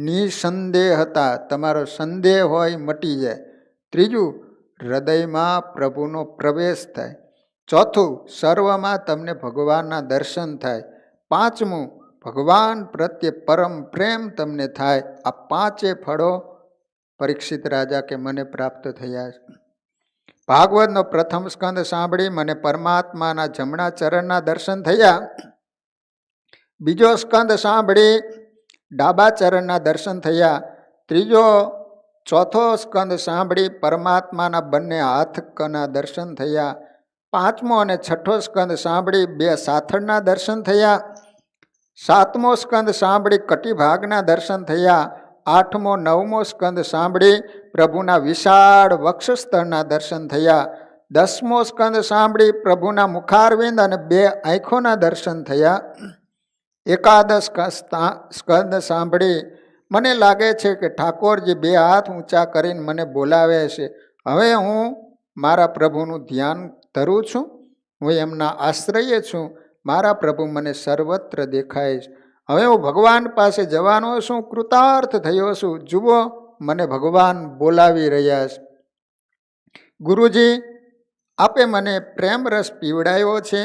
નિસંદેહતા, તમારો સંદેહ હોય મટી જાય. ત્રીજું, હૃદયમાં પ્રભુનો પ્રવેશ થાય. ચોથું, સર્વમાં તમને ભગવાનના દર્શન થાય. પાંચમું, ભગવાન પ્રત્યે પરમ પ્રેમ તમને થાય. આ 5 ફળો પરીક્ષિત રાજા કે મને પ્રાપ્ત થયા છે. ભાગવતનો પ્રથમ સ્કંદ સાંભળી મને પરમાત્માના જમણા ચરણના દર્શન થયા. બીજો સ્કંદ સાંભળી ડાબા ચરણના દર્શન થયા. ચોથો સ્કંદ સાંભળી પરમાત્માના બંને હાથના દર્શન થયા. 5મો અને 6ઠો સ્કંદ સાંભળી 2 સાથળના દર્શન થયા. 7મો સ્કંદ સાંભળી કટિભાગના દર્શન થયા. 8મો 9મો સ્કંદ સાંભળી પ્રભુના વિશાળ વક્ષસ્થળના દર્શન થયા. 10મો સ્કંદ સાંભળી પ્રભુના મુખારવિંદ અને 2 આંખોના દર્શન થયા. 11 સ્કંદ સાંભળી મને લાગે છે કે ઠાકોરજી 2 હાથ ઊંચા કરીને મને બોલાવે છે. હવે હું મારા પ્રભુનું ધ્યાન ધરું છું. હું એમના આશ્રય છું. મારા પ્રભુ મને સર્વત્ર દેખાય છે. હવે હું ભગવાન પાસે જવાનો છું, કૃતાર્થ થયો છું. જુઓ, મને ભગવાન બોલાવી રહ્યા છે. ગુરુજી, આપે મને પ્રેમ રસ પીવડાવ્યો છે,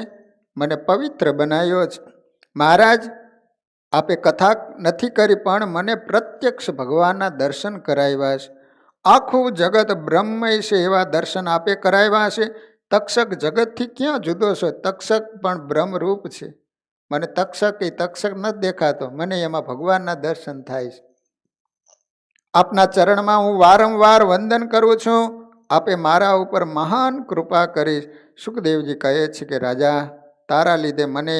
મને પવિત્ર બનાવ્યો છે. મહારાજ, આપે કથા નથી કરી પણ મને પ્રત્યક્ષ ભગવાનના દર્શન કરાવ્યા છે. આખું જગત બ્રહ્મમય છે એવા દર્શન આપે કરાવ્યા છે. તક્ષક જગતથી ક્યાં જુદો છો? તક્ષક પણ બ્રહ્મરૂપ છે. મને તક્ષક નથી દેખાતો, મને એમાં ભગવાનના દર્શન થાય છે. આપના ચરણમાં હું વારંવાર વંદન કરું છું. આપે મારા ઉપર મહાન કૃપા કરી. સુખદેવજી કહે છે કે રાજા, તારા લીધે મને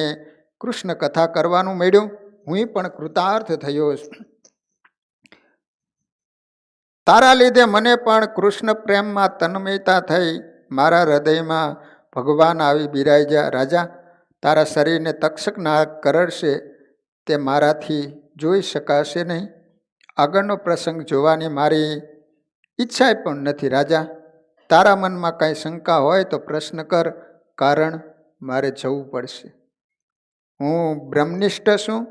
કૃષ્ણ કથા કરવાનું મળ્યું. હું પણ કૃતાર્થ થયો છું. તારા લીધે મને પણ કૃષ્ણ પ્રેમમાં તન્મયતા થઈ. મારા હૃદયમાં ભગવાન આવી બિરાજ્યા. રાજા, તારા શરીરને તક્ષકના કરડશે તે મારાથી જોઈ શકાશે નહીં. આગળનો પ્રસંગ જોવાની મારી ઈચ્છા પણ નથી. રાજા, તારા મનમાં કાંઈ શંકા હોય તો પ્રશ્ન કર, કારણ મારે જવું પડશે. હું બ્રહ્મનિષ્ઠ છું.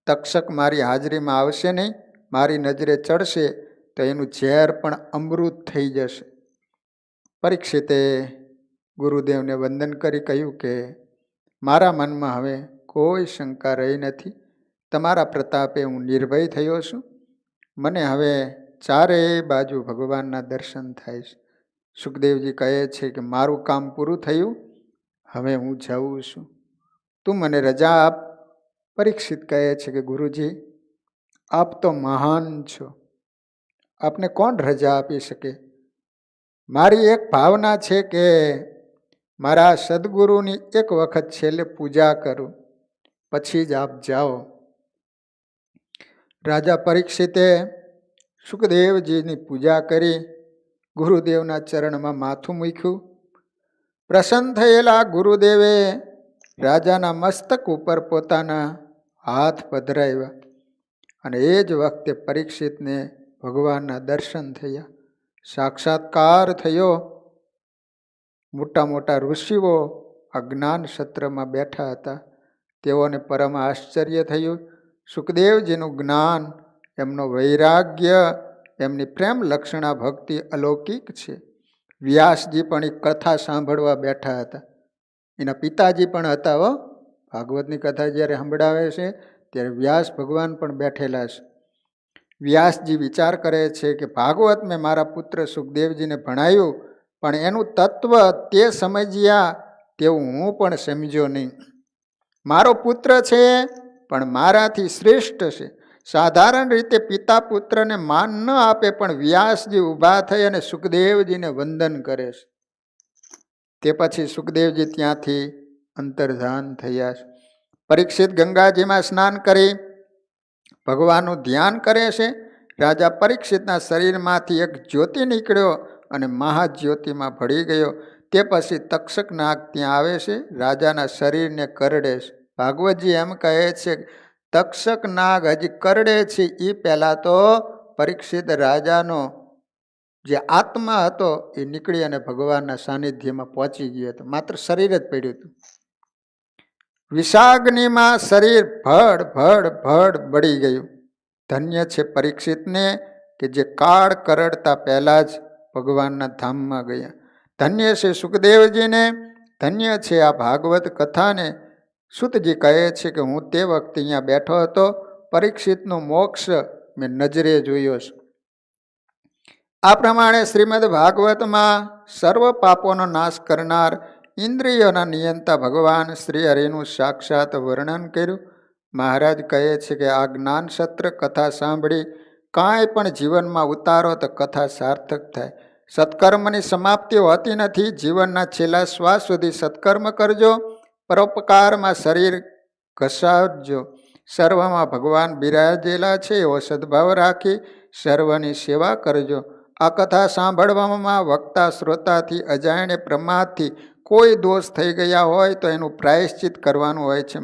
તક્ષક મારી હાજરીમાં આવશે નહીં. મારી નજરે ચડશે તો એનું ઝેર પણ અમૃત થઈ જશે. પરીક્ષિતે ગુરુદેવને વંદન કરી કહ્યું કે મારા મનમાં હવે કોઈ શંકા રહી નથી. તમારા પ્રતાપે હું નિર્ભય થયો છું. મને હવે ચારેય બાજુ ભગવાનના દર્શન થાય છે. સુખદેવજી કહે છે કે મારું કામ પૂરું થયું, હવે હું જાઉં છું. તું મને રજા આપ. પરીક્ષિત કહે છે કે ગુરુજી, આપ તો મહાન છો, આપને કોણ રજા આપી શકે? મારી એક ભાવના છે કે મારા સદગુરુની એક વખત છેલ્લે પૂજા કરું, પછી જ આપ જાઓ. રાજા પરીક્ષિતે સુખદેવજીની પૂજા કરી ગુરુદેવના ચરણમાં માથું મૂક્યું. પ્રસન્ન થયેલા ગુરુદેવે રાજાના મસ્તક ઉપર પોતાના હાથ પધરાવ્યા અને એ જ વખતે પરીક્ષિતને ભગવાનના દર્શન થયા, સાક્ષાત્કાર થયો. મોટા મોટા ઋષિઓ આ જ્ઞાન સત્રમાં બેઠા હતા. તેઓને પરમ આશ્ચર્ય થયું. સુખદેવજીનું જ્ઞાન, એમનો વૈરાગ્ય, એમની પ્રેમ લક્ષણા ભક્તિ અલૌકિક છે. વ્યાસજી પણ એ કથા સાંભળવા બેઠા હતા. એના પિતાજી પણ હતા હો. ભાગવતની કથા જ્યારે સંભળાવે છે ત્યારે વ્યાસ ભગવાન પણ બેઠેલા છે. વ્યાસજી વિચાર કરે છે કે ભાગવત મેં મારા પુત્ર સુખદેવજીને ભણાયું, પણ એનું તત્વ તે સમજ્યા તેવું હું પણ સમજ્યો નહીં. મારો પુત્ર છે પણ મારાથી શ્રેષ્ઠ છે. સાધારણ રીતે પિતા પુત્રને માન ન આપે, પણ વ્યાસજી ઊભા થઈ અને સુખદેવજીને વંદન કરે છે. તે પછી સુખદેવજી ત્યાંથી અંતર્ધાન થયા છે. પરીક્ષિત ગંગાજીમાં સ્નાન કરી ભગવાનનું ધ્યાન કરે છે. રાજા પરીક્ષિતના શરીરમાંથી એક જ્યોતિ નીકળ્યો અને મહાજ્યોતિમાં ભળી ગયો. તે પછી તક્ષક નાગ ત્યાં આવે છે, રાજાના શરીરને કરડે છે. ભાગવતજી એમ કહે છે તક્ષક નાગ હજી કરડે છે એ પહેલાં તો પરીક્ષિત રાજાનો જે આત્મા હતો એ નીકળી અને ભગવાનના સાનિધ્યમાં પહોંચી ગયો હતો. માત્ર શરીર જ પડ્યું હતું. વિષાગ્નિમાં શરીર ભડ ભડ ભડ બળી ગયું. ધન્ય છે પરીક્ષિતને કે જે કાળ કરડતા પહેલા જ ભગવાનના ધામમાં ગયા. ધન્ય છે સુખદેવજીને, ધન્ય છે આ ભાગવત કથાને. સુતજી કહે છે કે હું તે વખતે અહીંયા બેઠો હતો, પરીક્ષિતનું મોક્ષ મેં નજરે જોયો છે. આ પ્રમાણે શ્રીમદ ભાગવતમાં સર્વ પાપોનો નાશ કરનાર ઇન્દ્રિયોના નિયંતા ભગવાન શ્રી હરિનું સાક્ષાત વર્ણન કર્યું. મહારાજ કહે છે કે આ જ્ઞાન સત્ર કથા સાંભળી કાંઈ પણ જીવનમાં ઉતારો તો કથા સાર્થક થાય. સત્કર્મની સમાપ્તિ હોતી નથી. જીવનના છેલ્લા શ્વાસ સુધી સત્કર્મ કરજો. પરોપકારમાં શરીર ઘસાડજો. સર્વમાં ભગવાન બિરાજેલા છે એવો સદભાવ રાખી સર્વની સેવા કરજો. આ કથા સાંભળવામાં વક્તા શ્રોતાથી અજાણે પ્રમાદથી કોઈ દોષ થઈ ગયા હોય તો એનું પ્રાયશ્ચિત કરવાનું હોય છે.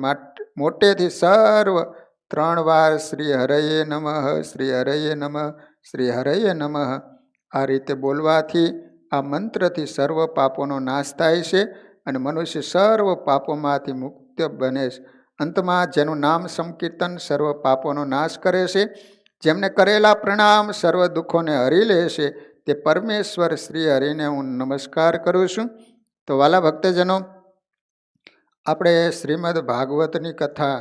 મોટેથી સર્વ 3 વાર શ્રી હરયે નમઃ, શ્રી હરયે નમઃ, શ્રી હરયે નમઃ આ રીતે બોલવાથી, આ મંત્રથી સર્વ પાપોનો નાશ થાય છે અને મનુષ્ય સર્વ પાપોમાંથી મુક્ત બને છે. અંતમાં જેનું નામ સંકીર્તન સર્વ પાપોનો નાશ કરે છે, જેમને કરેલા પ્રણામ સર્વ દુઃખોને હરી લે છે, તે પરમેશ્વર શ્રી હરિને હું નમસ્કાર કરું છું. તો વાલા ભક્તજનો, આપણે શ્રીમદ ભાગવતની કથા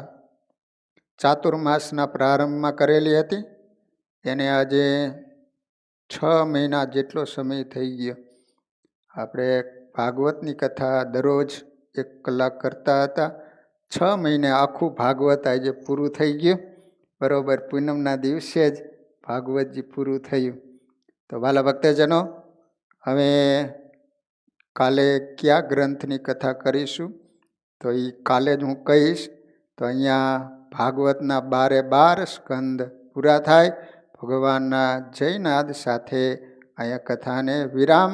ચાતુર્માસના પ્રારંભમાં કરેલી હતી. એને આજે 6 મહિના જેટલો સમય થઈ ગયો. આપણે ભાગવતની કથા દરરોજ 1 કલાક કરતા હતા. 6 મહિને આખું ભાગવત આજે પૂરું થઈ ગયું. બરોબર પૂનમના દિવસે જ ભાગવતજી પૂરું થયું. તો વાલા ભક્તજનો, હવે કાલે કયા ગ્રંથની કથા કરીશું તો એ કાલે જ હું કહીશ. તો અહીંયા ભાગવતના 12 સ્કંદ પૂરા થાય. ભગવાનના જયનાદ સાથે અહીંયા કથાને વિરામ.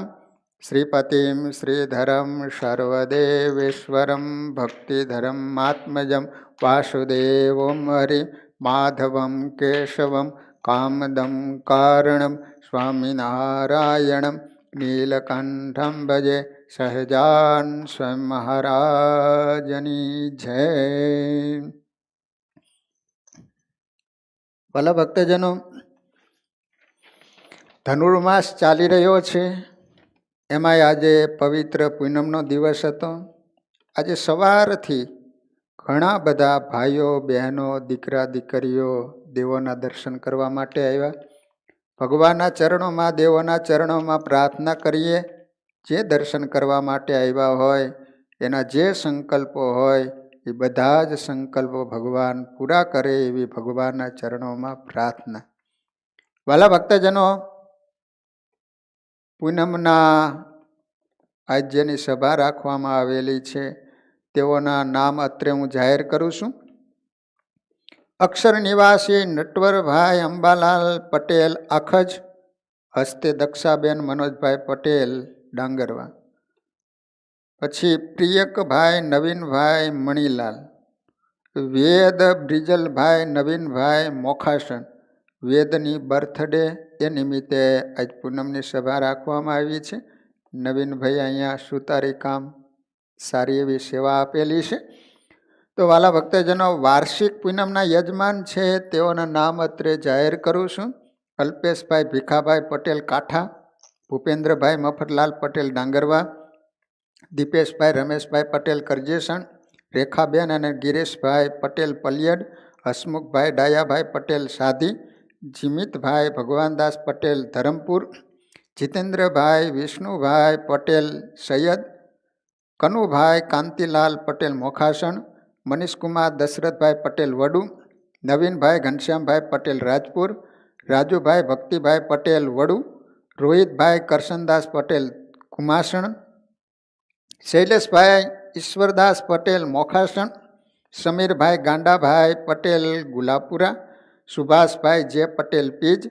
શ્રીપતિમ શ્રીધરમ સર્વદેવેશ્વરમ ભક્તિધરમ આત્મજમ વાસુદેવમ હરિ માધવમ કેશવમ કામદમ કારણમ સ્વામિનારાયણમ નીલકંઠમ ભજે સહજાન સ્વયં મહારાજની જય. ભલા ભક્તજનો, ધનુર્માસ ચાલી રહ્યો છે. એમાંય આજે પવિત્ર પૂનમનો દિવસ હતો. આજે સવારથી ઘણા બધા ભાઈઓ બહેનો દીકરા દીકરીઓ દેવોના દર્શન કરવા માટે આવ્યા. ભગવાનના ચરણોમાં, દેવોના ચરણોમાં પ્રાર્થના કરીએ. જે દર્શન કરવા માટે આવ્યા હોય એના જે સંકલ્પો હોય એ બધા જ સંકલ્પો ભગવાન પૂરા કરે એવી ભગવાનના ચરણોમાં પ્રાર્થના. વાલા ભક્તજનો, પૂનમના આજ જેની સભા રાખવામાં આવેલી છે તેઓના નામ અત્રે હું જાહેર કરું છું. અક્ષર નિવાસી નટવરભાઈ અંબાલાલ પટેલ આખજ, હસ્તે દક્ષાબેન મનોજભાઈ પટેલ ડાંગરવા. પછી પ્રિયકભાઈ નવીનભાઈ મણીલાલ, વેદ બ્રિજલભાઈ નવીનભાઈ મોખાસન. વેદની બર્થડે એ નિમિત્તે આજ પૂનમની સભા રાખવામાં આવી છે. નવીનભાઈ અહીંયા સુતારી કામ સારી એવી સેવા આપેલી છે. તો વાલા ભક્તજનો, વાર્ષિક પૂનમના યજમાન છે તેઓના નામ અત્રે જાહેર કરું છું. અલ્પેશભાઈ ભીખાભાઈ પટેલ કાંઠા, ભૂપેન્દ્રભાઈ મફતલાલ પટેલ ડાંગરવા, દીપેશભાઈ રમેશભાઈ પટેલ કરજેસણ, રેખાબેન અને ગિરીશભાઈ પટેલ પલિયડ, હસમુખભાઈ ડાયાભાઈ પટેલ સાધી, જીમિતભાઈ ભગવાનદાસ પટેલ ધરમપુર, જીતેન્દ્રભાઈ વિષ્ણુભાઈ પટેલ સૈયદ, કનુભાઈ કાંતિલાલ પટેલ મોખાસણ, મનીષકુમાર દશરથભાઈ પટેલ વડુ, નવીનભાઈ ઘનશ્યામભાઈ પટેલ રાજપુર, રાજુભાઈ ભક્તિભાઈ પટેલ વડુ, રોહિતભાઈ કરશનદાસ પટેલ કુમાસણ, શૈલેષભાઈ ઈશ્વરદાસ પટેલ મોખાસણ, સમીરભાઈ ગાંડાભાઈ પટેલ ગુલાપુરા, સુભાષભાઈ જે પટેલ પીજ,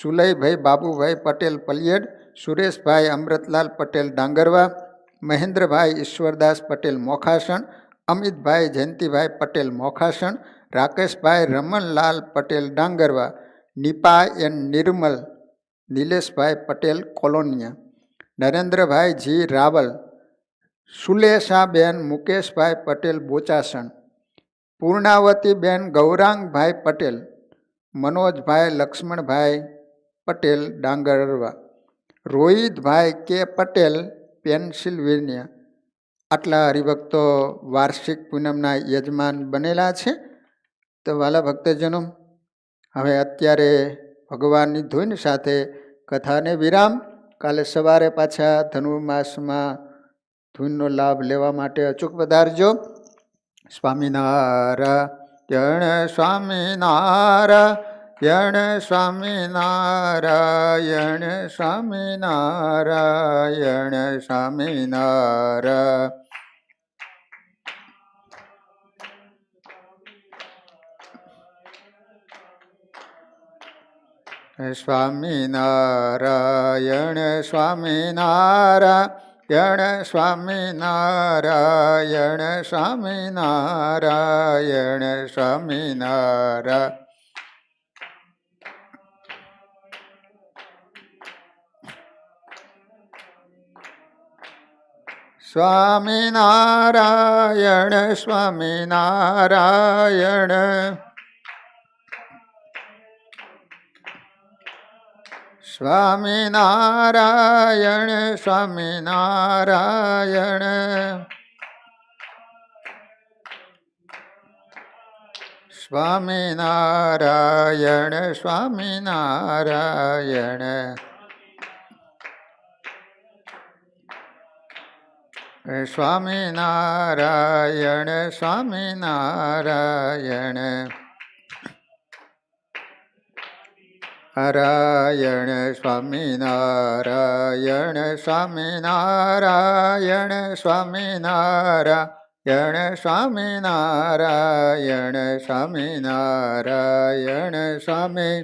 સુલયભાઈ બાબુભાઈ પટેલ પલિયડ, સુરેશભાઈ અમૃતલાલ પટેલ ડાંગરવા, મહેન્દ્રભાઈ ઈશ્વરદાસ પટેલ મોખાસણ, અમિતભાઈ જયંતિભાઈ પટેલ મોખાસણ, રાકેશભાઈ રમણલાલ પટેલ ડાંગરવા, નિપા એન નિર્મલ નિલેશભાઈ પટેલ કોલોનિયા, નરેન્દ્રભાઈ જી રાવલ, સુલેષાબેન મુકેશભાઈ પટેલ બોચાસણ, પૂર્ણાવતીબેન ગૌરાંગભાઈ પટેલ, મનોજભાઈ લક્ષ્મણભાઈ પટેલ ડાંગરવા, રોહિતભાઈ કે પટેલ પેન્સિલ્વેનિયા. આટલા હરિભક્તો વાર્ષિક પૂનમના યજમાન બનેલા છે. તો વાલા ભક્તજનો, હવે અત્યારે ભગવાનની ધૂન સાથે કથાને વિરામ. કાલે સવારે પાછા ધનુર્માસમાં ધૂનનો લાભ લેવા માટે અચૂક પધારજો. સ્વામિનારાયણ સ્વામિનારાયણ સ્વામિનારાયણ સ્વામિનારાયણ સ્વામિનારાયણ. સ્વામિનારાયણ સ્વામિનારાયણ સ્વામિનારાયણ સ્વામિનારાયણ સ્વામિનારાયણ. સ્વામિનારાયણ સ્વામિનારાયણ સ્વામિનારાયણ સ્વામિનારાયણ સ્વામિનારાયણ સ્વામિનારાયણ સ્વામિનારાયણ સ્વામિનારાયણ. નારાયણ સ્વામિનારાયણ સ્વામિનારાયણ સ્વામિનારાયણ સ્વામિનારાયણ સ્વામિનારાયણ સ્વામી.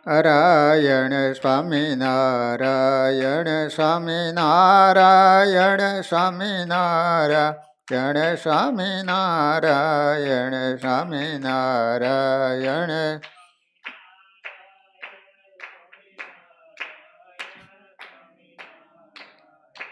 નારાયણ સ્વામિનારાયણ સ્વામિનારાયણ સ્વામિનારાયણ સ્વામિનારાયણ સ્વામિનારાયણ.